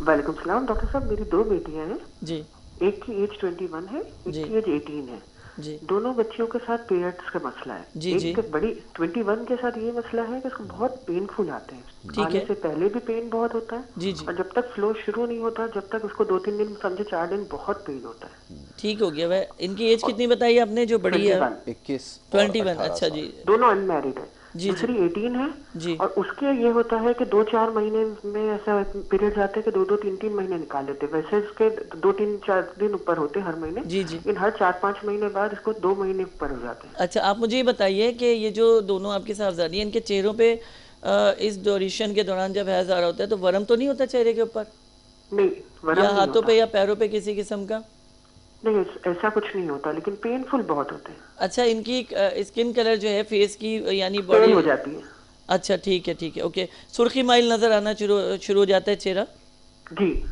वालेकुम सलाम। डॉक्टर साहब, मेरी 2 बेटियां हैं। जी एक की एज 21 है, एक जी की एज 18 है। जी दोनों बच्चियों के साथ पीरियड्स का मसला है। जी जी, एक के बड़ी 21 के साथ ये मसला है कि उसको बहुत पेनफुल आते हैं। ठीक आने है। से पहले भी पेन बहुत होता है, जी जी, और जब तक फ्लो शुरू नहीं होता, जब तक उसको 2-3 दिन, समझे 4 दिन बहुत पेन होता है। ठीक हो गया। वह इनकी एज कितनी बताई आपने जो बड़ी है? 21 21 और 21। 18 अच्छा साल। जी दोनों अनमैरिड है। जी दूसरी 18 है, जी और उसके ये होता है कि 2-4 महीने में ऐसा पीरियड आते हैं कि 2-2, 3-3 महीने निकाल लेते हैं। वैसे इसके 2-3-4 दिन ऊपर होते हैं हर महीने, जी जी। लेकिन हर 4-5 महीने बाद इसको 2 महीने ऊपर हो जाते हैं। अच्छा, आप मुझे ये बताइए कि ये जो दोनों आपकी साहबजादी हैं, इनके चेहरों पे इस ड्यूरेशन के दौरान जब हैज़ आ रहा होता है तो वर्म तो नहीं होता चेहरे के ऊपर, नहीं, वर्म या नहीं हाथों होता। पे या पैरों पे किसी किस्म का? नहीं, ऐसा कुछ नहीं होता, लेकिन पेनफुल बहुत होते हैं। अच्छा, इनकी स्किन कलर जो है फेस की यानी पेल बॉडी, हो जाती है। अच्छा ठीक है ओके, सुर्खी माइल नज़र आना शुरू हो जाता है चेहरा? जी।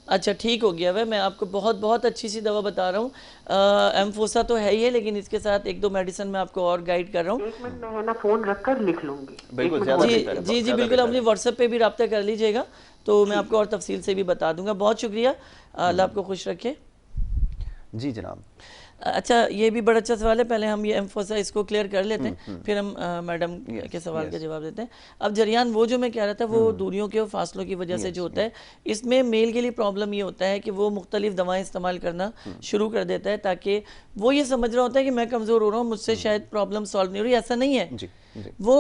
अच्छा ठीक हो गया। वह मैं आपको बहुत बहुत अच्छी सी दवा बता रहा हूँ। एम्फोसा तो है ही है, लेकिन इसके साथ एक दो मेडिसिन मैं आपको और गाइड कर रहा हूँ। 1 मिनट में है ना, फोन रखकर लिख लूंगी। बिल्कुल, 1 मिनट ज़्यादा होल्ड जी बेहतर है, जी जी ज़्यादा बिल्कुल, आप बेहतर मुझे है। व्हाट्सएप पे भी रब्ता कर लीजिएगा, तो मैं आपको और तफसील से भी बता दूंगा। बहुत शुक्रिया, अल्लाह आपको खुश रखे। जी जनाब। अच्छा, ये भी बड़ा अच्छा सवाल है। पहले हम ये एम्फोसा इसको क्लियर कर लेते हैं, फिर हम मैडम यस, के सवाल का यस, जवाब देते हैं। अब जरियान, वो जो मैं कह रहा था, वो दूरियों के और फासलों की वजह से जो यस, होता है, इसमें मेल के लिए प्रॉब्लम ये होता है कि वो मुख्तलिफ दवाएं इस्तेमाल करना शुरू कर देता है, ताकि वो ये समझ रहा होता है कि मैं कमज़ोर हो रहा हूँ, मुझसे शायद प्रॉब्लम सॉल्व नहीं हो रही। ऐसा नहीं है। जी, जी। वो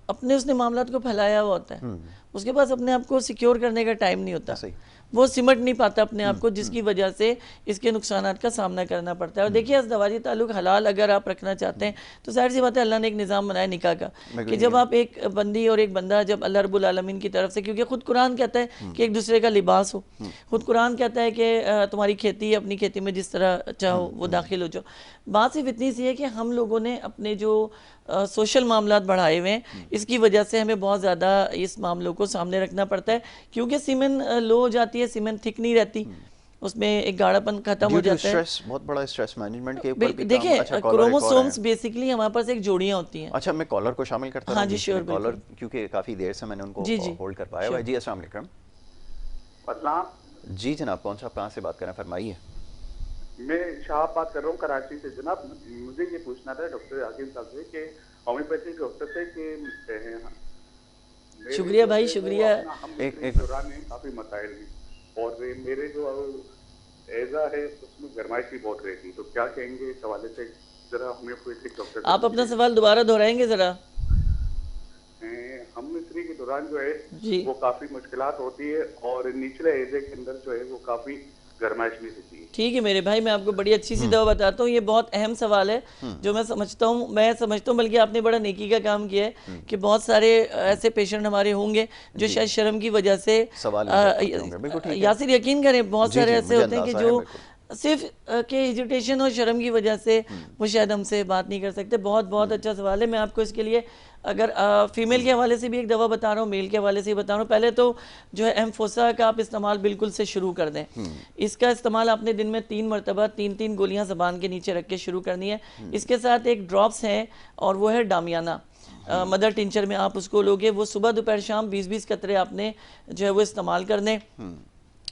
अपने उसने मामलात को फैलाया हुआ होता है, उसके पास अपने आप को सिक्योर करने का टाइम नहीं होता, ऐसा ही। वो सिमट नहीं पाता अपने आप को, जिसकी वजह से इसके नुकसानात का सामना करना पड़ता है। और देखिए, अज़दवाजी ताल्लुक हलाल अगर आप रखना चाहते हैं तो जाहिर सी बात है, अल्लाह ने एक निज़ाम बनाया निकाह का, कि जब आप एक बंदी और एक बंदा, जब अल्लाह रब्बुल आलमीन की तरफ से, क्योंकि खुद कुरान कहता है कि एक दूसरे का लिबास हो, खुद कुरान कहता है कि तुम्हारी खेती अपनी खेती में जिस तरह चाहो वो दाखिल हो जाओ। बात सिर्फ इतनी सी है कि हम लोगों ने अपने जो सोशल मामलात बढ़ाए हुए हैं, इसकी वजह से हमें बहुत ज़्यादा इस मामलों को सामने रखना पड़ता है, क्योंकि सीमेंट लो हो जाती है, सीमेंट थिक नहीं रहती, उसमें एक गाढ़ापन खत्म हो जाता है। स्ट्रेस, बहुत बड़ा स्ट्रेस मैनेजमेंट के ऊपर भी काम। देखिए, अच्छा, कॉलर एक और क्रोमोसोम्स है। बेसिकली हमारे पास एक जोड़ियाँ होती हैं। अच्छा, मैं कॉलर को शामिल करता हाँ रहूं जी, बीच श्योर, में। कॉलर, बिल्कुल क्योंकि काफ़ी देर से मैंने उनको जी जी होल्ड कर पाया हुआ है। जी अस्सलाम वालेकुम। अस्सलाम। जी जनाब, कौन सा, कहाँ से बात कर रहे हैं, फरमाइए। मैं शाह बात कर रहा हूँ कराची से। जनाब, मुझे ये पूछना था डॉक्टर हकीम साहब से कि होम्योपैथिक डॉक्टर से कि मेरे शुक्रिया जो भाई, है वो शुक्रिया। अपना हम के दौरान में काफ़ी मसाइल हैं, और मेरे जो एजा है उसमें गरमाइश भी बहुत रहती है, तो क्या कहेंगे इस हवाले से? जरा होम्योपैथिक डॉक्टर आप अपना सवाल दोबारा दोहराएंगे ज़रा? हम मिस्त्री के दौरान जो है जी वो काफ़ी मुश्किलात होती है, और निचले एजे के अंदर जो है वो काफ़ी गरमाइश भी रहती है। ठीक है मेरे भाई, मैं आपको बड़ी अच्छी सी दवा बताता हूँ। ये बहुत अहम सवाल है, जो मैं समझता हूँ बल्कि आपने बड़ा नेकी का काम किया है कि बहुत सारे ऐसे पेशेंट हमारे होंगे जो शायद शर्म की वजह से सवाल नहीं कर पाते होंगे। बिल्कुल ठीक है। यासिर, यकीन करें, बहुत जी सारे जी, ऐसे मुझे होते हैं कि अंदाजा है, जो बिल्कुल। सिर्फ के हेजिटेशन और शर्म की वजह से वो शायद हमसे बात नहीं कर सकते। बहुत बहुत अच्छा सवाल है। मैं आपको इसके लिए अगर फीमेल के हवाले से भी एक दवा बता रहा हूँ, मेल के हवाले से भी बता रहा हूँ। पहले तो जो है एम्फोसा का आप इस्तेमाल बिल्कुल से शुरू कर दें। इसका इस्तेमाल आपने दिन में 3 मरतबा 3-3 गोलियां ज़बान के नीचे रख के शुरू करनी है। इसके साथ एक ड्रॉप्स है, और वो है डामियाना। मदर टिंचर में आप उसको लोगे, वो सुबह दोपहर शाम 20-20 कतरे आपने जो है वो इस्तेमाल करने,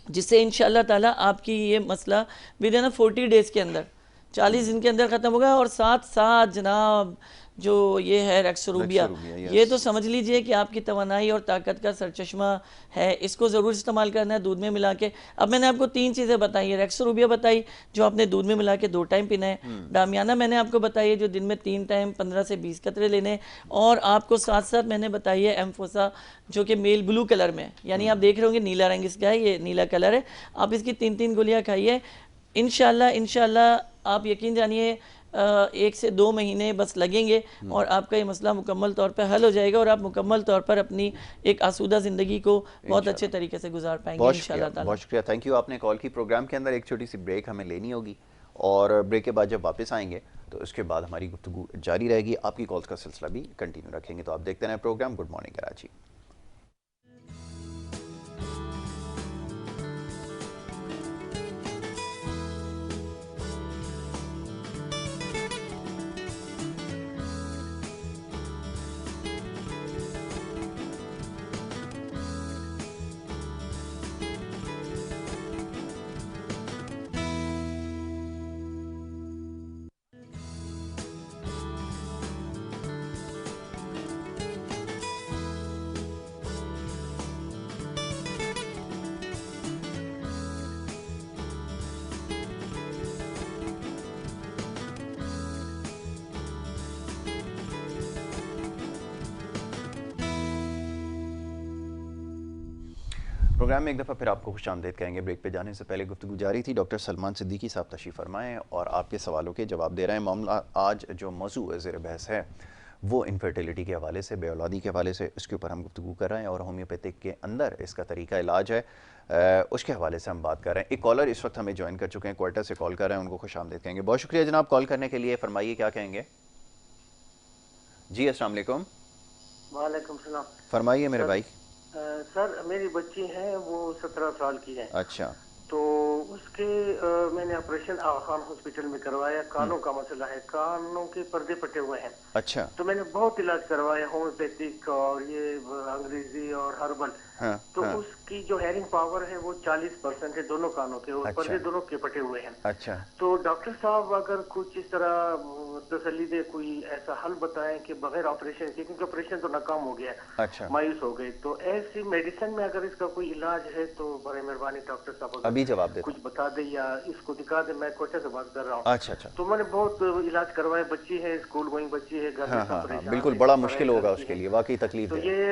जिससे इंशाअल्लाह ताला आपकी ये मसला विद इन 40 डेज़ के अंदर, 40 दिन के अंदर ख़त्म होगा। और साथ साथ जनाब जो ये है रेक्सोरूबिया, ये तो समझ लीजिए कि आपकी तवानाई और ताकत का सरचश्मा है। इसको ज़रूर इस्तेमाल करना है दूध में मिला के। अब मैंने आपको 3 चीज़ें बताई है। रेक्सोरूबिया बताई जो आपने दूध में मिला के 2 टाइम पीना है। डामियाना मैंने आपको बताई है जो दिन में 3 टाइम 15 से 20 कतरे लेने। और आपको साथ साथ मैंने बताई है एम्फोसा, जो कि मेल ब्लू कलर में है, यानी आप देख रहे होंगे नीला रंग इसका है, ये नीला कलर है। आप इसकी 3-3 गोलियाँ खाइए, इंशाल्लाह आप यकीन जानिए 1 से 2 महीने बस लगेंगे और आपका ये मसला मुकम्मल तौर पर हल हो जाएगा, और आप मुकम्मल तौर पर अपनी एक आसूदा ज़िंदगी को बहुत अच्छे तरीके से गुजार पाएंगे इंशाल्लाह ताला। बहुत शुक्रिया, थैंक यू। आपने कॉल की। प्रोग्राम के अंदर एक छोटी सी ब्रेक हमें लेनी होगी, और ब्रेक के बाद जब वापस आएंगे तो उसके बाद हमारी गुफ्तगू जारी रहेगी। आपकी कॉल्स का सिलसिला भी कंटिन्यू रखेंगे। तो आप देखते रहें program good morning Karachi. Program में एक दफ़ा फिर आपको खुशामदीद कहेंगे। ब्रेक पे जाने से पहले गुफ्तगू जारी थी। डॉक्टर सलमान सिद्दीकी साहब तशरीफ़ फरमाएँ और आपके सवालों के जवाब दे रहे हैं। मामला आज जो मौजू ज़ेर बहस है वो इनफर्टिलिटी के हवाले से, बेऔलादी के हवाले से, उसके ऊपर हम गुफ्तगू कर रहे हैं, और होम्योपैथिक के अंदर इसका तरीका इलाज है, उसके हवाले से हम बात कर रहे हैं। एक कॉलर इस वक्त हमें ज्वाइन कर चुके हैं, क्वार्टर से कॉल कर रहे हैं, उनको खुशामदीद कहेंगे। बहुत शुक्रिया जनाब कॉल करने के लिए। फरमाइए क्या कहेंगे। जी अस्सलाम वालेकुम। वालेकुम सलाम। फरमाइए मेरे भाई। सर मेरी बच्ची है, वो 17 साल की है। अच्छा। तो उसके मैंने ऑपरेशन आगा खान हॉस्पिटल में करवाया। कानों का मसला है, कानों के पर्दे फटे हुए हैं। अच्छा। तो मैंने बहुत इलाज करवाया, होम्योपैथिक और ये अंग्रेजी और हर्बल। हाँ, तो हाँ। उसकी जो हेयरिंग पावर है वो 40% है दोनों कानों के, और अच्छा। पर्दे दोनों के फटे हुए हैं। अच्छा। तो डॉक्टर साहब अगर कुछ इस तरह तसल्ली दे, कोई ऐसा हल बताएं कि बगैर ऑपरेशन के, क्योंकि ऑपरेशन तो नाकाम हो गया, अच्छा। मायूस हो गए, तो ऐसी मेडिसिन में अगर इसका कोई इलाज है तो बड़े मेहरबानी डॉक्टर साहब अगर अभी जवाब देता कुछ बता दे या इसको दिखा दे। मैं कोटा से बात कर रहा हूँ। अच्छा। अच्छा। तो मैंने बहुत इलाज करवाए, बच्ची है, स्कूल गोइंग बच्ची है, घर में हाँ, सब हाँ, हाँ, परेशान बिल्कुल है, बड़ा पढ़ाई मुश्किल होगा करती उसके है। लिए, वाकई तकलीफ तो है। ये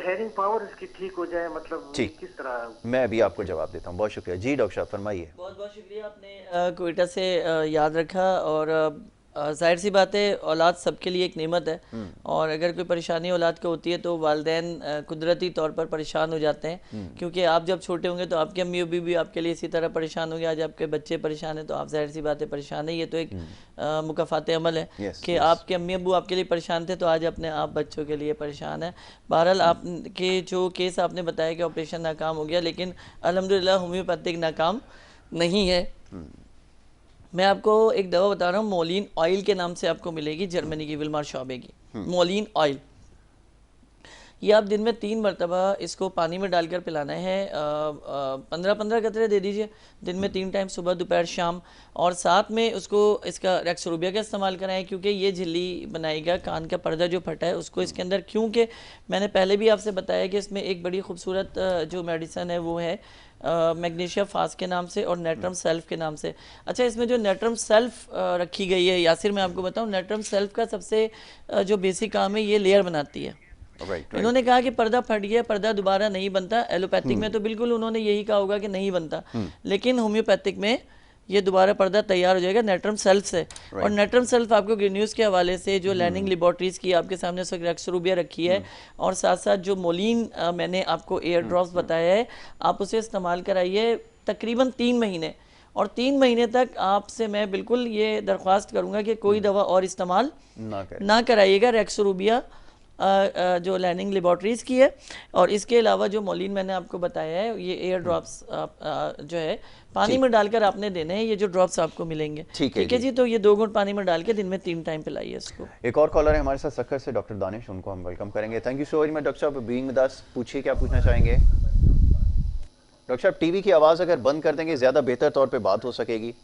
हेयरिंग पावर इसकी ठीक हो जाए, मतलब जी। किस तरह? मैं अभी आपको जवाब देता हूँ, बहुत शुक्रिया जी। डॉक्टर साहब फरमाइए। बहुत बहुत शुक्रिया, आपने कोयटा से याद रखा। और जाहिर सी बात है, औलाद सबके लिए एक नेमत है, और अगर कोई परेशानी औलाद को होती है तो वालिदैन कुदरती तौर पर परेशान हो जाते हैं, क्योंकि आप जब छोटे होंगे तो आपके अम्मी अब्बी भी आपके लिए इसी तरह परेशान होंगे। आज आपके बच्चे परेशान हैं तो आप जाहिर सी बात है परेशान है। ये तो एक मुकाफ़ात अमल है कि आपके अम्मी अब्बू आपके लिए परेशान थे तो आज अपने आप बच्चों के लिए परेशान है। बहरहाल आपके जो केस आपने बताया कि ऑपरेशन नाकाम हो गया, लेकिन अल्हम्दुलिल्लाह होम्योपैथिक नाकाम नहीं है। मैं आपको एक दवा बता रहा हूँ, मोलिन ऑयल के नाम से आपको मिलेगी, जर्मनी की विल्मार शॉबे की मोलिन ऑयल। ये आप दिन में 3 मरतबा इसको पानी में डालकर पिलाना है। 15-15 कतरे दे दीजिए दिन में 3 टाइम, सुबह दोपहर शाम। और साथ में उसको इसका रेक्सोरूबिया का इस्तेमाल कराएं, क्योंकि ये झिल्ली बनाएगा कान का पर्दा जो फटा है उसको इसके अंदर। क्योंकि मैंने पहले भी आपसे बताया कि इसमें एक बड़ी खूबसूरत जो मेडिसन है वो है मैग्नीशिया फास्ट के नाम से और नेट्रम सेल्फ के नाम से। अच्छा, इसमें जो नेट्रम सेल्फ रखी गई है यासिर, मैं आपको बताऊं, नेट्रम सेल्फ का सबसे जो बेसिक काम है ये लेयर बनाती है। इन्होंने कहा कि पर्दा फट गया, पर्दा दोबारा नहीं बनता। एलोपैथिक में तो बिल्कुल उन्होंने यही कहा होगा कि नहीं बनता, लेकिन होम्योपैथिक में ये दोबारा पर्दा तैयार हो जाएगा नेट्रम सेल्फ से। और नेट्रम सेल्फ आपको गुड न्यूज़ के हवाले से जो लैंडिंग लेबोरेटरीज की आपके सामने उस वक्त रेक्सोरूबिया रखी है, और साथ साथ जो मोलिन मैंने आपको एयर ड्रॉप्स बताया है, आप उसे इस्तेमाल कराइए तकरीबन 3 महीने। और 3 महीने तक आपसे मैं बिल्कुल ये दरख्वास्त करूँगा कि कोई दवा और इस्तेमाल ना कराइएगा। रेक्सोरूबिया जो लैंडिंग लेबोरेटरीज की है, और इसके अलावा जो मोलिन मैंने आपको बताया है, ये एयर ड्रॉप्स जो है पानी में डालकर आपने देने हैं। ये जो ड्रॉप्स आपको मिलेंगे, ठीक है जी। तो ये 2 घूंट पानी में डाल के दिन में 3 टाइम पिलाइए इसको। एक और कॉलर है हमारे साथ सक्कर से, डॉक्टर दानिश, उनको हम वेलकम करेंगे। Thank you so very much doctor साहब बीइंग विद अस। पूछिए, क्या पूछना चाहेंगे? डॉक्टर साहब टीवी की आवाज़ अगर बंद कर देंगे ज़्यादा बेहतर तौर पे बात हो सकेगी।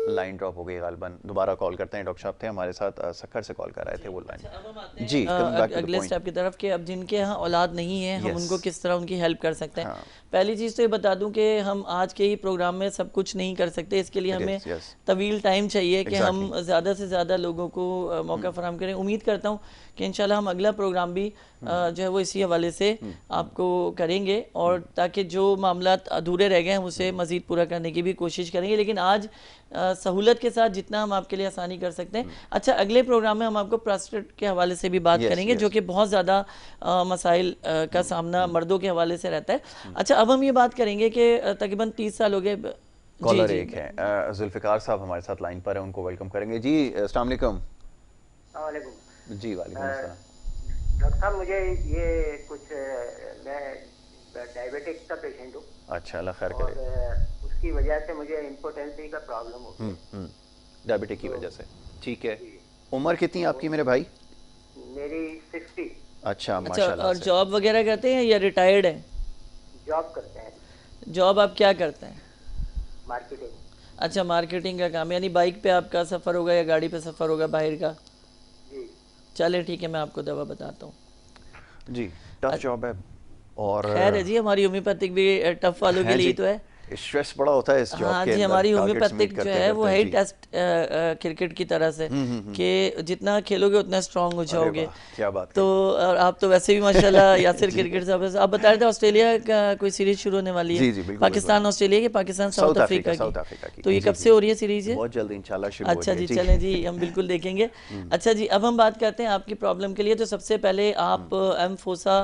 लाइन ड्रॉप हो गई गालबन, दोबारा कॉल करते हैं। डॉक्टर साहब थे हमारे साथ, सक्कर से कॉल कर रहे थे वो लाइन जी। अगले स्टेप की तरफ कि अब जिनके यहाँ औलाद नहीं है हम उनको किस तरह उनकी हेल्प कर सकते हैं। पहली चीज़ तो ये बता दूं कि हम आज के ही प्रोग्राम में सब कुछ नहीं कर सकते, इसके लिए हमें तवील टाइम चाहिए कि हम ज़्यादा से ज़्यादा लोगों को मौका फराहम करें। उम्मीद करता हूँ कि इंशाल्लाह हम अगला प्रोग्राम भी जो है वो इसी हवाले से आपको करेंगे, और ताकि जो मामला अधूरे रह गए हम उसे मज़ीद पूरा करने की भी कोशिश करेंगे। लेकिन आज सहूलत के साथ जितना हम आपके लिए आसानी कर सकते हैं। अच्छा, अगले प्रोग्राम में हम आपको प्रोस्टेट के हवाले से भी बात करेंगे, जो कि बहुत ज़्यादा मसाइल का सामना मर्दों के हवाले से रहता है। अच्छा, अब हम ये बात करेंगे कि तकरीबन 30 साल हो गए। कॉलर एक है जुल्फ़िकार साहब हमारे साथ लाइन पर है, उनको वेलकम करेंगे जी। अस्सलाम वालेकुम। जी वालेकुम अस्सलाम। डॉक्टर साहब, मुझे ये कुछ मैं डायबिटिक का पेशेंट हूँ। अच्छा, अल्लाह खैर करे। उसकी वजह से मुझे इम्पोर्टेंसी का प्रॉब्लम हो गया। डायबिटिक की वजह से, ठीक है। उम्र कितनी आपकी मेरे भाई? मेरी 60। अच्छा, माशाल्लाह। और जॉब वगैरह करते हैं या रिटायर्ड हैं? जॉब करते हैं। जॉब आप क्या करते हैं? मार्केटिंग। अच्छा, मार्केटिंग का काम, यानी बाइक पे आपका सफ़र होगा या गाड़ी पे सफ़र होगा बाहर का? जी। चले ठीक है, मैं आपको दवा बताता हूँ जी। टफ जॉब है, और खैर है जी, हमारी होम्योपैथिक भी टफ वालों के लिए तो है। स्ट्रेस बड़ा होता है इस जॉब के। हाँ जी, हमारी होम्योपैथिक जो है वो है टेस्ट क्रिकेट की तरह से कि जितना खेलोगे उतना स्ट्रांग हो जाओगे। क्या बात। तो और आप तो वैसे भी माशाल्लाह यासिर क्रिकेट साहब, आप बता रहे थे ऑस्ट्रेलिया का कोई सीरीज शुरू होने वाली है। जी, पाकिस्तान ऑस्ट्रेलिया की, पाकिस्तान साउथ अफ्रीका की। तो ये कब से हो रही है सीरीज? बहुत जल्दी इंशाल्लाह शुरू हो अच्छा जी, चलें जी, हम बिल्कुल देखेंगे। अच्छा जी, अब हम बात करते हैं आपकी प्रॉब्लम के लिए। तो सबसे पहले आप एम्फोसा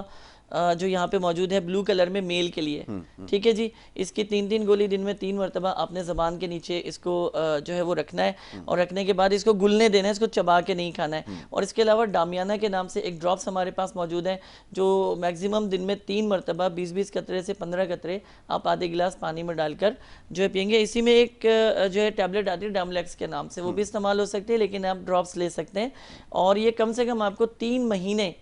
जो यहाँ पे मौजूद है ब्लू कलर में मेल के लिए, ठीक है जी। इसकी 3-3 गोली दिन में 3 मरतबा आपने ज़बान के नीचे इसको जो है वो रखना है, और रखने के बाद इसको गुलने देना है, इसको चबा के नहीं खाना है। और इसके अलावा डामियाना के नाम से एक ड्रॉप्स हमारे पास मौजूद है जो मैक्सिमम दिन में 3 मरतबा 20-20 कतरे से 15 कतरे आप आधे गिलास पानी में डालकर जो है पियेंगे। इसी में एक जो है टैबलेट आती है डामलेक्स के नाम से, वो भी इस्तेमाल हो सकती है, लेकिन आप ड्रॉप्स ले सकते हैं। और ये कम से कम आपको 3 महीने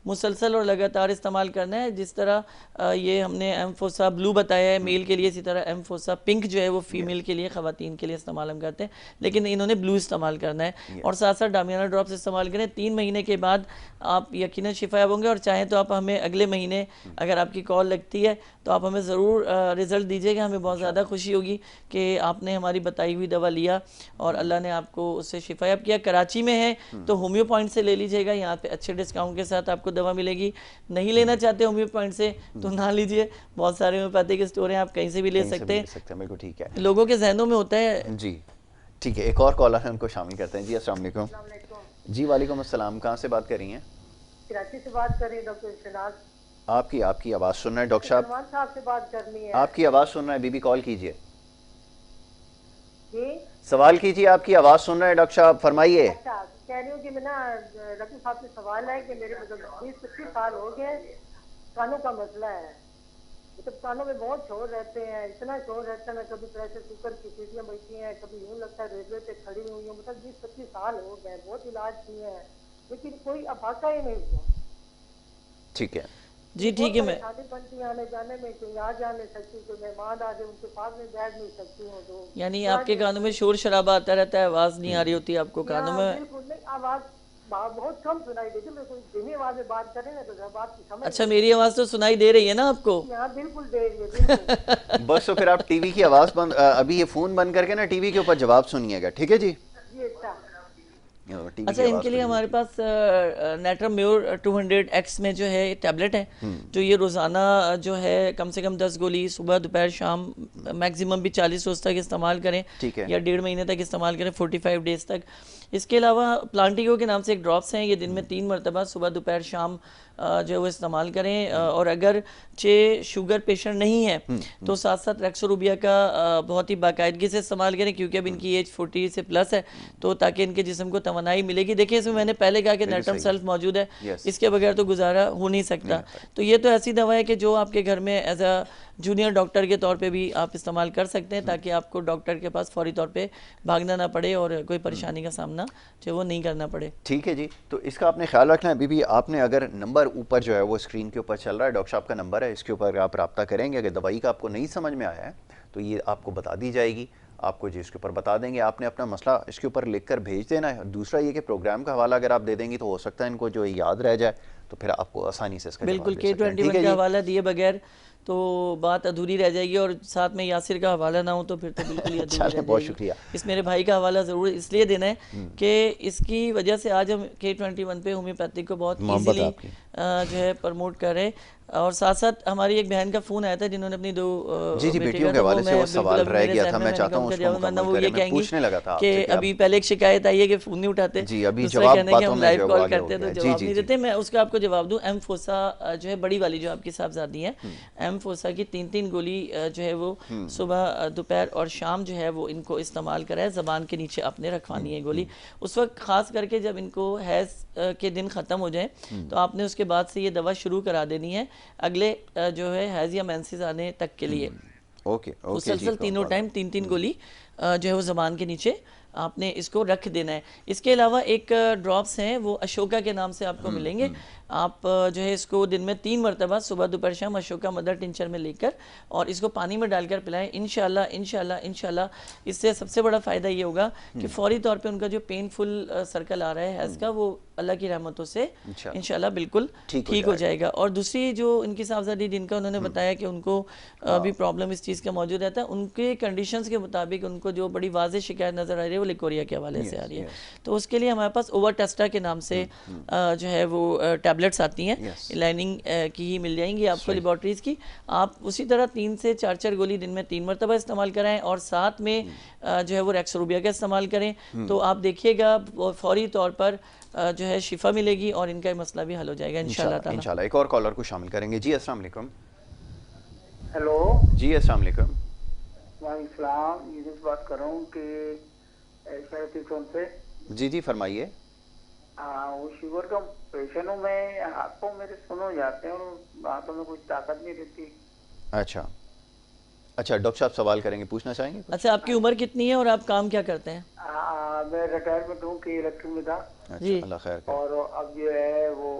मुसलसल और लगातार इस्तेमाल करना है। जिस तरह ये हमने एम्फोसा ब्लू बताया है मेल के लिए, इसी तरह एम्फोसा पिंक जो है वो फीमेल के लिए, ख़वातीन के लिए इस्तेमाल हम करते हैं, लेकिन इन्होंने ब्लू इस्तेमाल करना है। और साथ साथ डामियाना ड्रॉप्स इस्तेमाल करें। 3 महीने के बाद आप यकीनन शिफायाब होंगे। और चाहें तो आप हमें अगले महीने अगर आपकी कॉल लगती है तो आप हमें ज़रूर रिज़ल्ट दीजिएगा, हमें बहुत ज़्यादा खुशी होगी कि आपने हमारी बताई हुई दवा लिया और अल्लाह ने आपको उससे शिफायाब किया। कराची में है तो होम्यो पॉइंट से ले लीजिएगा, यहाँ पे अच्छे डिस्काउंट के साथ आपको दवा मिलेगी। नहीं लेना चाहते होम्यो पॉइंट से तो ना लीजिए, बहुत सारे होम्योपैथिक स्टोर हैं, आप कहीं से भी ले सकते हैं। बिल्कुल ठीक है, लोगों के जहनों में होता है जी। ठीक है, एक और कॉलर है, उनको शामिल करते हैं। जी अस्सलाम वालेकुम। जी वालेकुम अस्सलाम, कहाँ से बात कर रही हैं? कराची से बात कर रही है डॉक्टर शनाज। आपकी आवाज़ सुन रहे हैं डॉक्टर साहब, सलमान साहब से बात करनी है। आपकी आवाज़ सुन रहे हैं, बीबी कॉल कीजिए, जी सवाल कीजिए, आपकी आवाज़ सुन रहे हैं डॉक्टर साहब, फरमाइए। अच्छा, कह रही हूँ कि मैं ना डॉक्टर साहब से सवाल है कि मेरे मतलब 20-25 साल हो गए, कानों का मसला है। मतलब कानों में बहुत शोर रहते हैं, इतना शोर रहता है ना, कभी प्रेशर कुकर की सीटियाँ बजती हैं, कभी यूँ लगता है रेलवे पे खड़ी हुई हूँ। मतलब 20-25 साल हो गए, बहुत इलाज किए हैं, लेकिन कोई अफाका ही नहीं हुआ। ठीक है जी, ठीक है। मैं बनती है आने जाने में, कहीं आ जा नहीं सकती, कोई मेहमान आ जाए उनके पास में बैठ नहीं सकती हूँ। तो यानी आपके कानों में शोर शराबा आता रहता है, आवाज़ नहीं आ रही होती आपको कानों में? बिल्कुल नहीं, आवाज़ बहुत कम सुनाई देती है। कोई धीमी आवाज़ में बात करें ना तो जब आपकी समझ। अच्छा, मेरी आवाज़ तो सुनाई दे रही है ना आपको? हाँ बिल्कुल दे रही है, बिल्कुल। बस तो फिर आप टीवी की आवाज़ बंद, अभी ये फ़ोन बंद करके ना टीवी के ऊपर जवाब सुनिएगा, ठीक है जी? अच्छा, इनके लिए हमारे पास नेट्रम म्योर 200X में जो है टैबलेट है, जो ये रोज़ाना जो है कम से कम 10 गोली सुबह दोपहर शाम, मैक्सिमम भी 40 रोज़ तक इस्तेमाल करें, या 1.5 महीने तक इस्तेमाल करें, 45 डेज़ तक। इसके अलावा प्लांटिको के नाम से एक ड्रॉप्स हैं, ये दिन में 3 मरतबा सुबह दोपहर शाम जो है वो इस्तेमाल करें। और अगर शुगर पेशेंट नहीं है तो साथ साथ रेक्सोरूबिया का बहुत ही बाकायदगी से इस्तेमाल करें, क्योंकि अब इनकी एज 40 से प्लस है, तो ताकि इनके जिस्म को तवानाई मिलेगी। देखिए, इसमें मैंने पहले कहा कि नेट्रम सेल्फ मौजूद है, इसके बगैर तो गुजारा हो नहीं सकता। तो ये तो ऐसी दवा है कि जो आपके घर में एज अ जूनियर डॉक्टर के तौर पे भी आप इस्तेमाल कर सकते हैं, ताकि आपको डॉक्टर के पास फौरी तौर पे भागना ना पड़े और कोई परेशानी का सामना जो वो नहीं करना पड़े। ठीक है जी, तो इसका आपने ख्याल रखना है। बीबी, आपने अगर नंबर ऊपर जो है वो स्क्रीन के ऊपर चल रहा है, डॉक्टर साहब का नंबर है, इसके ऊपर आप रब्ता करेंगे। अगर दवाई का आपको नहीं समझ में आया है तो ये आपको बता दी जाएगी, आपको जी इसके ऊपर बता देंगे, आपने अपना मसला इसके ऊपर लिख कर भेज देना है। दूसरा ये कि प्रोग्राम का हवाला अगर आप दे देंगी तो हो सकता है इनको जो याद रह जाए, तो फिर आपको आसानी से इसका बिल्कुल K21 का हवाला दिए बगैर तो बात अधूरी रह जाएगी, और साथ में यासिर का हवाला ना हो तो फिर तो बिल्कुल ही अधूरी रह जाएगी। बहुत शुक्रिया। इस मेरे भाई का हवाला ज़रूर इसलिए देना है कि इसकी वजह से आज हम K21 पे होम्योपैथिक को बहुत ईजीली जो है प्रमोट कर रहे हैं। और साथ साथ हमारी एक बहन का फ़ोन आया था जिन्होंने अपनी 2 बेटियों के हवाले से वो सवाल रह गया था, मैं चाहता हूं उसको मुकम्मल करें। मैं पूछने लगा था कि अभी पहले एक शिकायत आई है कि फ़ोन नहीं उठाते जी, अभी जवाब बातों में लाइव कॉल करते हैं तो जवाब नहीं देते। मैं उसका आपको जवाब दूं, एम्फोसा जो है बड़ी वाली जो आपकी साहबजादी है, एम्फोसा की 3-3 गोली जो है वो सुबह दोपहर और शाम जो है वो इनको इस्तेमाल करा है, ज़बान के नीचे आपने रखवानी है गोली। उस वक्त ख़ास करके जब इनको हैज़ के दिन ख़त्म हो जाए तो आपने उसके बाद से ये दवा शुरू करा देनी है अगले जो है हैज़ या मेंसेस आने तक के लिए। मुसलसल तीनों टाइम 3-3 गोली जो है वो ज़बान के नीचे आपने इसको रख देना है। इसके अलावा एक ड्रॉप्स हैं, वो अशोका के नाम से आपको मिलेंगे। आप जो है इसको दिन में 3 मरतबा सुबह दोपहर शाम अशोका मदर टिंचर में लेकर और इसको पानी में डालकर पिलाएं। इंशाल्लाह इंशाल्लाह इंशाल्लाह इससे सबसे बड़ा फ़ायदा ये होगा कि फौरी तौर पे उनका जो पेनफुल सर्कल आ रहा है हैज़ का, वो अल्लाह की रहमतों से इंशाल्लाह बिल्कुल ठीक हो जाएगा। और दूसरी जो इनकी साहबजादी जिनका उन्होंने बताया कि उनको भी प्रॉब्लम इस चीज़ का मौजूद रहता है, उनके कंडीशंस के मुताबिक उनको जो बड़ी वाज़ेह शिकायत नज़र आ रही है वो लिकोरिया के हवाले से आ रही है। तो उसके लिए हमारे पास ओवर टेस्टा के नाम से जो है वो टैबलेट्स आती हैं, लाइनिंग की ही मिल जाएंगी आपको लेबॉर्ट्रीज़ की। आप उसी तरह 3 से 4 गोली दिन में 3 मरतबा इस्तेमाल कराएं और साथ में जो है वो रेक्सोरूबिया का इस्तेमाल करें। तो आप देखिएगा फौरी तौर पर जो है शिफा मिलेगी और इनका मसला भी हल हो जाएगा इंशाल्लाह। इंशाल्लाह एक और कॉलर को शामिल करेंगे। जी अस्सलाम वालेकुम। हेलो जी अस्सलाम वालेकुम। वालेकुम, ये बात कर रहा हूँ कि से जी जी फरमाइए। वो शुगर का पेशेंट हूँ मैं, हाथों मेरे सुन हो जाते हैं और हाथों में कुछ ताकत नहीं रहती। अच्छा अच्छा, डॉक्टर साहब सवाल करेंगे, पूछना चाहेंगे? अच्छा, आपकी उम्र कितनी है और आप काम क्या करते हैं? मैं रिटायरमेंट हूँ कि इलेक्ट्रिक में था। जी अल्लाह खैर करे। और अब जो है वो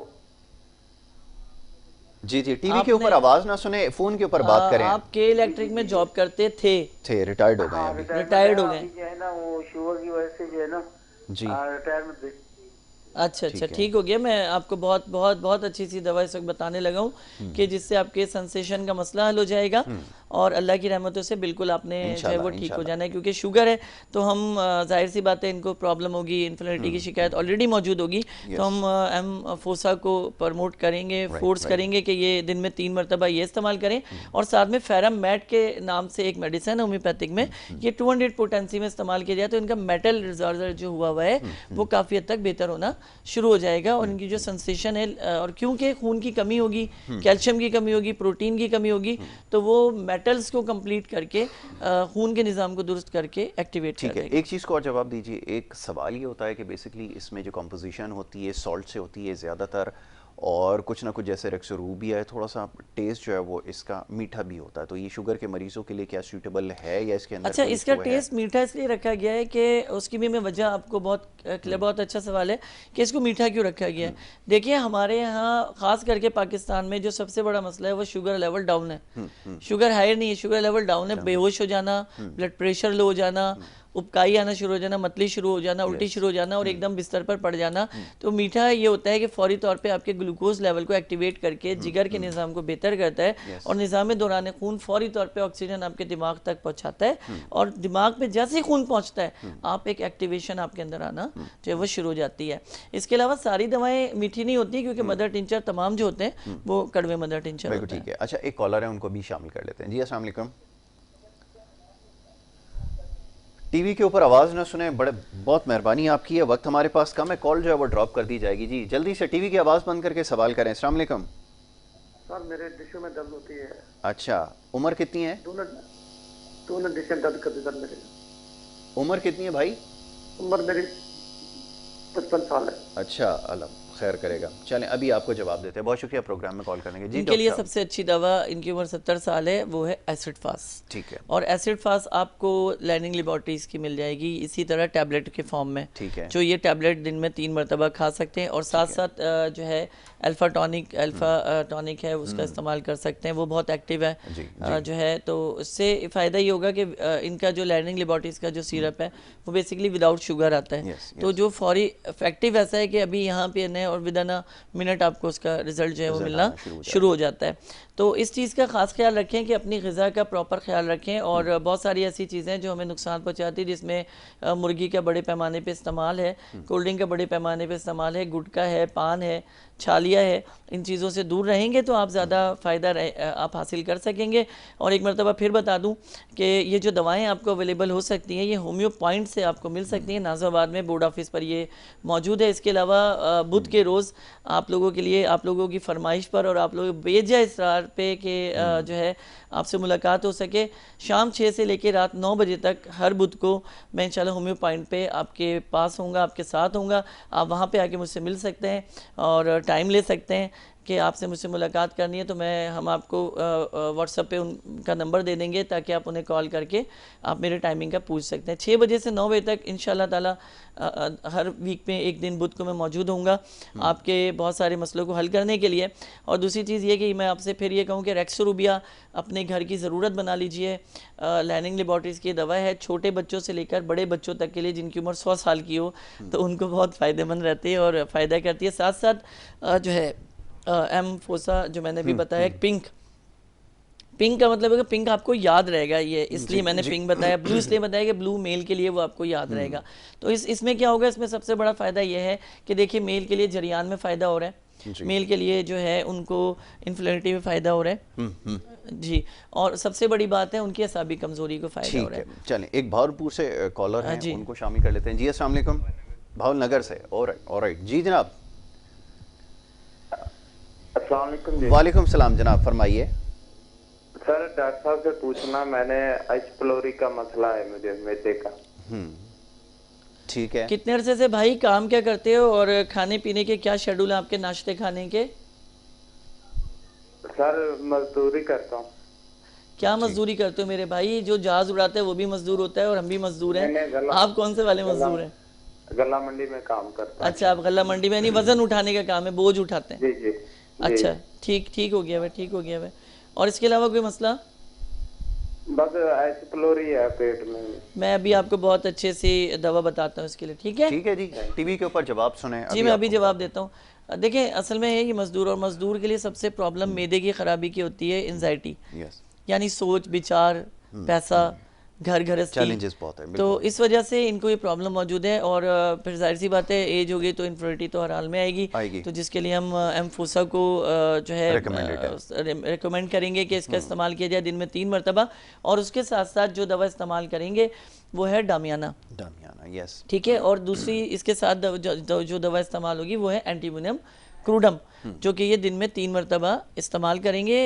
जी जी टीवी के ऊपर आवाज ना सुने, फोन के ऊपर बात करें। आप के इलेक्ट्रिक में जॉब करते थे? रिटायर्ड हो गए अभी। रिटायर्ड हो गए जो है ना, वो शुगर की वजह से जो है ना जी रिटायरमेंट दे। अच्छा अच्छा, ठीक हो गया। मैं आपको बहुत बहुत बहुत अच्छी सी दवा इस वक्त बताने लगा हूँ कि जिससे आपके सेंसेशन का मसला हल हो जाएगा और अल्लाह की रहमतों से बिल्कुल आपने जो है वो ठीक हो जाना है। क्योंकि शुगर है तो हम जाहिर सी बात है इनको प्रॉब्लम होगी, इन्फ्लेमेटरी की शिकायत ऑलरेडी मौजूद होगी, तो हम एम फोसा को प्रमोट करेंगे, फोर्स करेंगे कि ये दिन में 3 मरतबा ये इस्तेमाल करें। और साथ में फेरम मैट के नाम से एक मेडिसिन है होम्योपैथिक में, ये 200 पोटेंसी में इस्तेमाल किया जाए तो इनका मेटल रिजॉर्वर जो हुआ हुआ है वो काफ़ी हद तक बेहतर होना शुरू हो जाएगा और इनकी जो सेंसेशन है, और क्योंकि खून की कमी होगी, कैल्शियम की कमी होगी, प्रोटीन की कमी होगी, तो वो मेटल्स को कंप्लीट करके खून के निज़ाम को दुरुस्त करके एक्टिवेट ठीक है। एक चीज़ को और जवाब दीजिए। एक सवाल ये होता है कि बेसिकली इसमें जो कंपोजिशन होती है सॉल्ट से होती है ज़्यादातर, और कुछ ना कुछ जैसे रेक्सोरूबिया है, थोड़ा सा टेस्ट जो है वो इसका मीठा भी होता है, तो ये शुगर के मरीजों के लिए क्या सूटेबल है या इसके अंदर? अच्छा, इसका टेस्ट मीठा इसलिए रखा गया है कि उसकी भी मैं वजह आपको बहुत अच्छा सवाल है कि इसको मीठा क्यों रखा गया है। देखिए हमारे यहाँ ख़ास करके पाकिस्तान में जो सबसे बड़ा मसला है वो शुगर लेवल डाउन है। शुगर हाई नहीं है, शुगर लेवल डाउन है। बेहोश हो जाना, ब्लड प्रेशर लो हो जाना, उपकाई आना शुरू हो जाना, मतली शुरू हो जाना, उल्टी शुरू हो जाना और एकदम बिस्तर पर पड़ जाना। तो मीठा ये होता है कि फौरी तौर पे आपके ग्लूकोज लेवल को एक्टिवेट करके जिगर के निज़ाम को बेहतर करता है और निज़ाम दौरान खून फौरी तौर पे ऑक्सीजन आपके दिमाग तक पहुंचाता है और दिमाग पे जैसे ही खून पहुंचता है आप एक एक्टिवेशन आपके अंदर आना जो है वो शुरू हो जाती है। इसके अलावा सारी दवाएं मीठी नहीं होती क्योंकि मदर टिंचर तमाम जो होते हैं वो कड़वे मदर टिंचर होते हैं। ठीक है। अच्छा, एक कॉलर है, उनको भी शामिल कर लेते हैं। जी अस्सलाम वालेकुम। टीवी के ऊपर आवाज़ ना सुने, बहुत मेहरबानी आपकी है, वक्त हमारे पास कम है, कॉल जो है वो ड्रॉप कर दी जाएगी। जी जल्दी से टीवी की आवाज़ बंद करके सवाल करें। अस्सलाम वालेकुम। सर मेरे डिशों में दर्द होती है। अच्छा, उम्र कितनी है? दोनों डिशें दर्द करती सर मेरे। उम्र कितनी है भाई? उम्र मेरी 55 साल है। अच्छा, अल्लाह खैर करेगा। चलें अभी आपको जवाब देते हैं। बहुत शुक्रिया प्रोग्राम में कॉल करने के। जी इनके लिए सबसे अच्छी दवा, इनकी उम्र 70 साल है, वो है एसिड फास्ट। ठीक है। और एसिड फास्ट आपको लाइनिंग लेबॉर्ट्रीज की मिल जाएगी इसी तरह टैबलेट के फॉर्म में। ठीक है। जो ये टैबलेट दिन में 3 मरतबा खा सकते हैं और साथ साथ जो है अल्फा टॉनिक है उसका इस्तेमाल कर सकते हैं, वो बहुत एक्टिव है। जो है तो उससे फ़ायदा ये होगा कि इनका जो लाइनिंग लेबॉर्ट्रीज का जो सिरप है वो बेसिकली विदाउट शुगर आता है। तो जो फौरी इफेक्टिव ऐसा है कि अभी यहाँ पे न और विद इन मिनट आपको उसका रिजल्ट जो है वो मिलना शुरू हो जाता है। तो इस चीज़ का ख़ास ख्याल रखें कि अपनी ग़िज़ा का प्रॉपर ख्याल रखें। और बहुत सारी ऐसी चीज़ें जो हमें नुकसान पहुँचाती है, जिसमें मुर्गी का बड़े पैमाने पे इस्तेमाल है, कोल्ड ड्रिंक का बड़े पैमाने पे इस्तेमाल है, गुटखा है, पान है, छालिया है, इन चीज़ों से दूर रहेंगे तो आप ज़्यादा फ़ायदा आप हासिल कर सकेंगे। और एक मरतबा फिर बता दूं कि ये जो दवाएं आपको अवेलेबल हो सकती हैं ये होम्यो पॉइंट से आपको मिल सकती हैं, नाज़ाबाद में बोर्ड ऑफिस पर ये मौजूद है। इसके अलावा बुध के रोज़ आप लोगों के लिए, आप लोगों की फरमाइश पर और आप लोग बेजा इसरार पे कि जो है आपसे मुलाकात हो सके, शाम 6 से लेकर रात 9 बजे तक हर बुध को मैं इंशाल्लाह होम्यो पॉइंट पे आपके पास होऊंगा, आपके साथ होऊंगा। आप वहाँ पे आके मुझसे मिल सकते हैं और टाइम ले सकते हैं कि आपसे मुझसे मुलाकात करनी है तो हम आपको व्हाट्सएप पे उनका नंबर दे देंगे ताकि आप उन्हें कॉल करके आप मेरे टाइमिंग का पूछ सकते हैं। 6 बजे से 9 बजे तक इंशाल्लाह ताला हर वीक में एक दिन बुध को मैं मौजूद होऊंगा आपके बहुत सारे मसलों को हल करने के लिए। और दूसरी चीज़ ये कि मैं आपसे फिर ये कहूँ कि रेक्सोरूबिया अपने घर की ज़रूरत बना लीजिए। लाइनिंग लेबॉर्ट्रीज़ की दवा है, छोटे बच्चों से लेकर बड़े बच्चों तक के लिए जिनकी उम्र 100 साल की हो तो उनको बहुत फ़ायदेमंद रहती है और फ़ायदा करती है। साथ साथ जो है एम फोसा जो मैंने भी बताया, पिंक का मतलब है कि पिंक आपको याद रहेगा, ये इसलिए मैंने पिंक बताया। ब्लू इसलिए बताया कि ब्लू मेल के लिए वो आपको याद रहेगा। तो इसमें क्या होगा, इसमें सबसे बड़ा फ़ायदा ये है कि देखिए मेल के लिए जरियान में फ़ायदा हो रहा है, मेल के लिए जो है उनको इन्फ्लर्टी में फ़ायदा हो रहा है जी, और सबसे बड़ी बात है उनकी असाबी कमज़ोरी को फ़ायदा हो रहा है। चलें, एक भावलपुर से कॉलर हैं, उनको शामिल कर लेते हैं। जी अस्सलाम वालेकुम, भावलनगर से। ऑलराइट जी जनाब। वालेकुम सलाम जनाब, फरमाइए। सर डॉक्टर साहब से पूछना, मैंने एच प्लोरी का मसला है मुझे, मैदे का। ठीक है। कितने अरसे से भाई काम क्या करते हो और खाने पीने के क्या शेड्यूल है आपके, नाश्ते खाने के? सर मजदूरी करता हूँ। क्या मजदूरी करते हो मेरे भाई? जो जहाज उड़ाते हैं वो भी मजदूर होता है और हम भी मजदूर हैं। आप कौन से वाले मजदूर हैं? गल्ला मंडी में काम करता हूँ। अच्छा, आप गल्ला मंडी में, यानी वजन उठाने का काम है, बोझ उठाते हैं। जी जी। अच्छा, ठीक हो गया भाई, ठीक हो गया भाई। और इसके अलावा कोई मसला? बस एच प्लोरी है पेट में। मैं अभी आपको बहुत अच्छे से दवा बताता हूँ इसके लिए, ठीक है? ठीक है जी, टीवी के ऊपर जवाब सुने जी। मैं अभी जवाब देता हूँ। देखिए असल में है ये मजदूर, और मजदूर के लिए सबसे प्रॉब्लम मैदे की खराबी की होती है, एंजाइटी, यानी सोच विचार, पैसा, घर घरस्ती, चैलेंजेस बहुत है। तो इस वजह से इनको ये प्रॉब्लम मौजूद है। और फिर जाहिर सी बात है एज होगी तो इन्फर्टिलिटी तो हर हाल में आएगी। तो जिसके लिए हम एम्फोसा को जो है रिकमेंड करेंगे कि इसका इस्तेमाल किया जाए दिन में 3 मरतबा। और उसके साथ साथ जो दवा इस्तेमाल करेंगे वो है डामियाना। यस, ठीक है। और दूसरी इसके साथ जो दवा इस्तेमाल होगी वो है एंटीमोनियम क्रूडम, जो कि ये दिन में 3 मरतबा इस्तेमाल करेंगे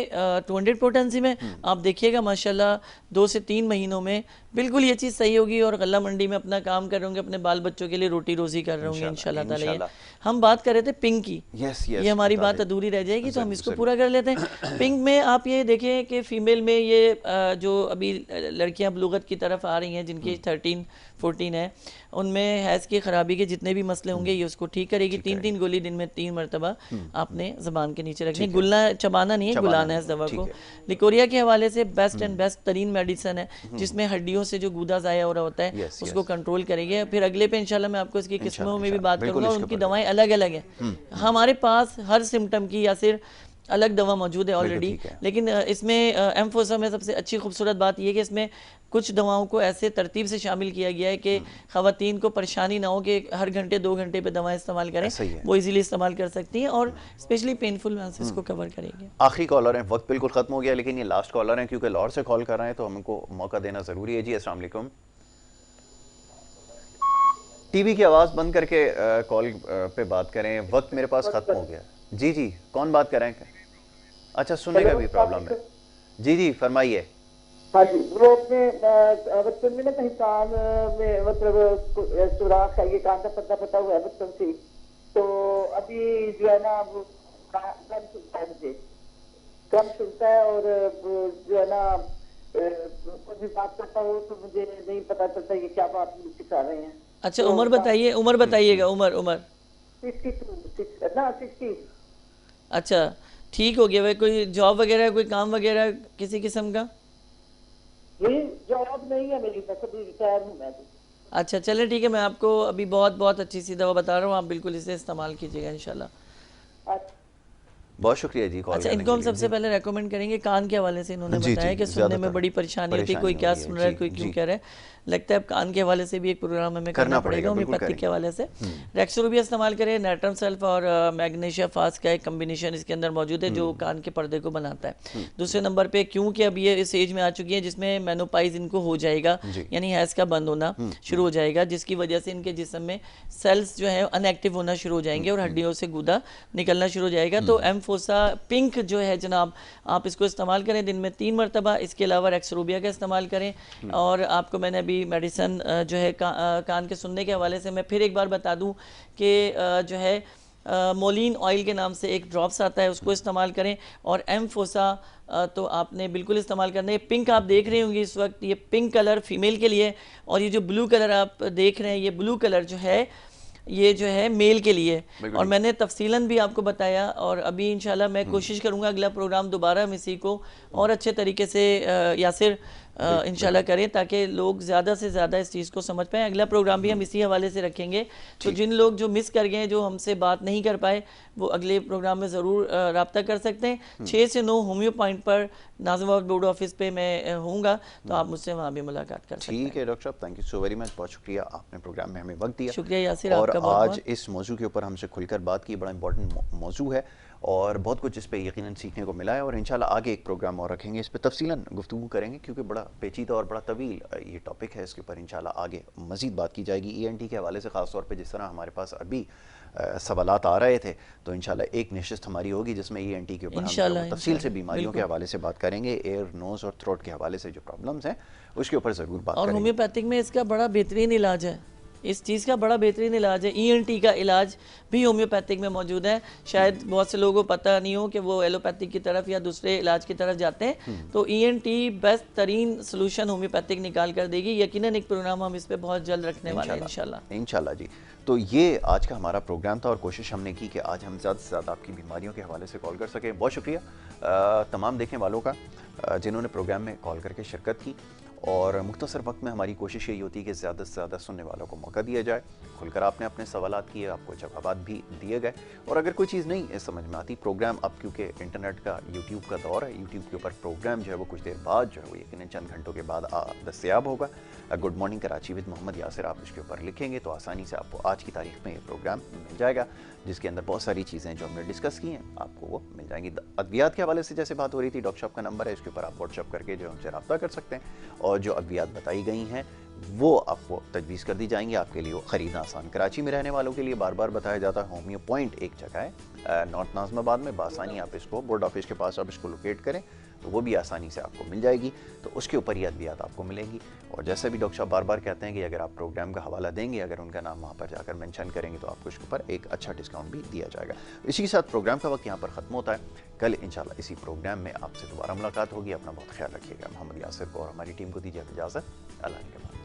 200 पोटेंसी में। आप देखिएगा माशाल्लाह 2 से 3 महीनों में बिल्कुल ये चीज़ सही होगी और गल्ला मंडी में अपना काम कर रहे होंगे, अपने बाल बच्चों के लिए रोटी रोजी कर रहे होंगे इंशाल्लाह ताला। हम बात कर रहे थे पिंक की, ये हमारी बात अधूरी रह जाएगी तो हम इसको पूरा कर लेते हैं। पिंक में आप ये देखें कि फ़ीमेल में ये जो अभी लड़कियाँ बलूगत की तरफ आ रही हैं जिनकी 13-14 है, उनमें हैज़ की ख़राबी के जितने भी मसले होंगे ये उसको ठीक करेगी। 3-3 गोली दिन में 3 मरतबा आपने ज़बान के नीचे रखनी। गुलना चबाना नहीं है, गुलाना है इस दवा को। लिकोरिया के हवाले से बेस्ट एंड बेस्ट तरीन मेडिसिन है, जिसमें हड्डियों से जो गूदा ज़ाया हो रहा होता है उसको कंट्रोल करेंगे। फिर अगले पे इंशाल्लाह मैं आपको इसकी किस्मों में भी बात करूँगा, उनकी दवाएं अलग अलग हैं। हमारे पास हर सिम्टम की या सिर्फ अलग दवा मौजूद है ऑलरेडी, लेकिन इसमें एम्फोसा में सबसे अच्छी खूबसूरत बात यह है कि इसमें कुछ दवाओं को ऐसे तरतीब से शामिल किया गया है कि ख़वातीन को परेशानी ना हो कि हर घंटे 2 घंटे पे दवाएं इस्तेमाल करें, वो इजीली इस्तेमाल कर सकती हैं और स्पेशली पेनफुल मेंसेस को कवर करेंगे। आखिरी कॉलर है, वक्त बिल्कुल ख़त्म हो गया, लेकिन ये लास्ट कॉलर हैं क्योंकि लाहौर से कॉल कर रहे हैं तो हमको मौका देना ज़रूरी है। जी अस्सलाम वालेकुम। टीवी की आवाज़ बंद करके कॉल पे बात करें, वक्त मेरे पास ख़त्म हो गया। जी जी, कौन बात कर रहे हैं? अच्छा, सुनने का भी प्रॉब्लम है। जी जी फरमाइए। हाँ जी, वो अपने बचपन में ना कहीं कान में मतलब सुराख है, ये कान का पता हुआ है बचपन से, तो अभी जो है ना वो कम सुनता है, मुझे कम सुनता है और जो है ना कुछ भी बात करता हो तो मुझे नहीं पता चलता ये क्या बात सिखा रहे हैं। अच्छा, तो उम्र बताइए, उम्र बताइएगा। उम्र 60। अच्छा, ठीक हो गया भाई। कोई जॉब वगैरह, कोई काम वगैरह किसी किस्म का? जॉब नहीं है मेरी, मैं रिटायर हूं मैं। अच्छा चले ठीक है, मैं आपको अभी बहुत अच्छी सी दवा बता रहा हूँ, आप बिल्कुल इसे इस्तेमाल कीजिएगा इंशाल्लाह। बहुत शुक्रिया जी कॉल। अच्छा, इनको हम सबसे पहले रेकमेंड करेंगे कान के हवाले से। इन्होंने बताया कि सुनने में बड़ी परेशानी होती है, कोई क्या सुन रहा है, कोई क्यों कह रहा है। लगता है अब कान के हवाले से भी एक प्रोग्राम हमें करना पड़ेगा होम्योपैथिक के हवाले से। रेक्सोरूबिया इस्तेमाल करें, नाइट्रम सल्फ और मैग्नीशिया फास्ट का एक कम्बिनेशन इसके अंदर मौजूद है जो कान के पर्दे को बनाता है। दूसरे नंबर पे क्योंकि अब ये इस एज में आ चुकी है जिसमें मेनोपाइज इनको हो जाएगा, यानी हैज़ का बंद होना शुरू हो जाएगा, जिसकी वजह से इनके जिस्म में सेल्स जो है अनएक्टिव होना शुरू हो जाएंगे और हड्डियों से गूदा निकलना शुरू हो जाएगा। तो एम्फोसा पिंक जो है जनाब, आप इसको इस्तेमाल करें दिन में 3 मरतबा। इसके अलावा रेक्सोरूबिया का इस्तेमाल करें। और आपको मैंने अभी मेडिसन जो है कान के सुनने के हवाले से मैं फिर एक बार बता दूं कि जो है मोलिन ऑयल के नाम से एक ड्रॉप्स आता है, उसको इस्तेमाल करें। और एम्फोसा तो आपने बिल्कुल इस्तेमाल करना है। पिंक आप देख रहे होंगे इस वक्त, ये पिंक कलर फीमेल के लिए, और ये जो ब्लू कलर आप देख रहे हैं, ये ब्लू कलर जो है ये जो है मेल के लिए। और मैंने तफसीलन भी आपको बताया, और अभी इंशाल्लाह मैं कोशिश करूंगा अगला प्रोग्राम दोबारा हम इसी को और अच्छे तरीके से यासिर इंशाल्लाह करें, ताकि लोग ज़्यादा से ज़्यादा इस चीज़ को समझ पाएँ। अगला प्रोग्राम भी हम इसी हवाले से रखेंगे, तो जिन लोग जो मिस कर गए, जो हमसे बात नहीं कर पाए, वो अगले प्रोग्राम में ज़रूर रब्ता कर सकते हैं। 6 से 9 होम्यो पॉइंट पर नाज़िमाबाद बोर्ड ऑफिस पे मैं होऊंगा, तो आप मुझसे वहाँ भी मुलाकात कर सकते हैं। ठीक है डॉक्टर साहब, thank you so very much, बहुत शुक्रिया, आपने प्रोग्राम में हमें वक्त दिया। शुक्रिया यासिर, और आपका आज बहुत। इस मौजू के ऊपर हमसे खुलकर बात की, बड़ा इंपॉर्टेंट मौजू है और बहुत कुछ इस पे यकीनन सीखने को मिला है, और इंशाल्लाह आगे एक प्रोग्राम और रखेंगे, इस पे तफसीलन गुफ्तगू करेंगे, क्योंकि बड़ा पेचीदा और बड़ा तवील ये टॉपिक है। इसके ऊपर इंशाल्लाह आगे मज़ीद बात की जाएगी। ENT के हवाले से ख़ास तौर पे जिस तरह हमारे पास अभी सवालात आ रहे थे, तो इंशाल्लाह एक निश्चित हमारी होगी जिसमें ENT के ऊपर हम तफसील से बीमारियों के हवाले से बात करेंगे, एयर, नोज़ और थ्रोट के हवाले से जो प्रॉब्लम्स हैं उसके ऊपर ज़रूर बात करेंगे। और होम्योपैथिक में इसका बड़ा बेहतरीन इलाज है, इस चीज़ का बड़ा बेहतरीन इलाज है। ENT का इलाज भी होम्योपैथिक में मौजूद है। शायद बहुत से लोगों को पता नहीं हो कि वो एलोपैथिक की तरफ या दूसरे इलाज की तरफ जाते हैं, तो ENT बेस्ट तरीन सोल्यूशन होम्योपैथिक निकाल कर देगी। यकीनन एक प्रोग्राम हम इस पे बहुत जल्द रखने वाले हैं इंशाल्लाह जी। तो ये आज का हमारा प्रोग्राम था और कोशिश हमने की कि आज हम ज़्यादा से ज़्यादा आपकी बीमारियों के हवाले से कॉल कर सकें। बहुत शुक्रिया तमाम देखने वालों का जिन्होंने प्रोग्राम में कॉल करके शिरकत की, और मुख्तसर वक्त में हमारी कोशिश यही होती है कि ज़्यादा से ज़्यादा सुनने वालों को मौका दिया जाए। खुलकर आपने अपने सवालात किए, आपको जवाबात भी दिए गए, और अगर कोई चीज़ नहीं समझ में आती, प्रोग्राम अब क्योंकि इंटरनेट का, यूट्यूब का दौर है, यूट्यूब के ऊपर प्रोग्राम जो है वो कुछ देर बाद जो है वो यकीनन चंद घंटों के बाद दस्तयाब होगा। Good morning Karachi with Mohammad Yasir आप इसके ऊपर लिखेंगे तो आसानी से आपको आज की तारीख में ये प्रोग्राम मिल जाएगा, जिसके अंदर बहुत सारी चीज़ें जो हमने डिस्कस की हैं आपको वो मिल जाएंगी। अद्वियात के हवाले से जैसे बात हो रही थी, डॉक्टर साहब का नंबर है, इसके ऊपर आप व्हाट्सअप करके जो हमसे रब्ता कर सकते हैं, और जो अद्वियात बताई गई हैं वो आपको तजवीज़ कर दी जाएंगी, आपके लिए वो ख़रीदना आसान। कराची में रहने वालों के लिए बार बार बताया जाता है, होम्यो पॉइंट एक जगह है नॉर्थ नाज़िमाबाद में, बासानी आप इसको बोर्ड ऑफिस के पास आप इसको लोकेट करें तो वो भी आसानी से आपको मिल जाएगी, तो उसके ऊपर ही अद्वियात आपको मिलेंगी। और जैसे भी डॉक्टर साहब बार बार कहते हैं कि अगर आप प्रोग्राम का हवाला देंगे, अगर उनका नाम वहाँ पर जाकर मेंशन करेंगे, तो आपको इसके ऊपर एक अच्छा डिस्काउंट भी दिया जाएगा। इसी के साथ प्रोग्राम का वक्त यहाँ पर ख़त्म होता है। कल इंशाल्लाह इसी प्रोग्राम में आपसे दोबारा मुलाकात होगी। अपना बहुत ख्याल रखिएगा। मोहम्मद यासिर को और हमारी टीम को दीजिए इजाज़त। अल्लाह के बाद।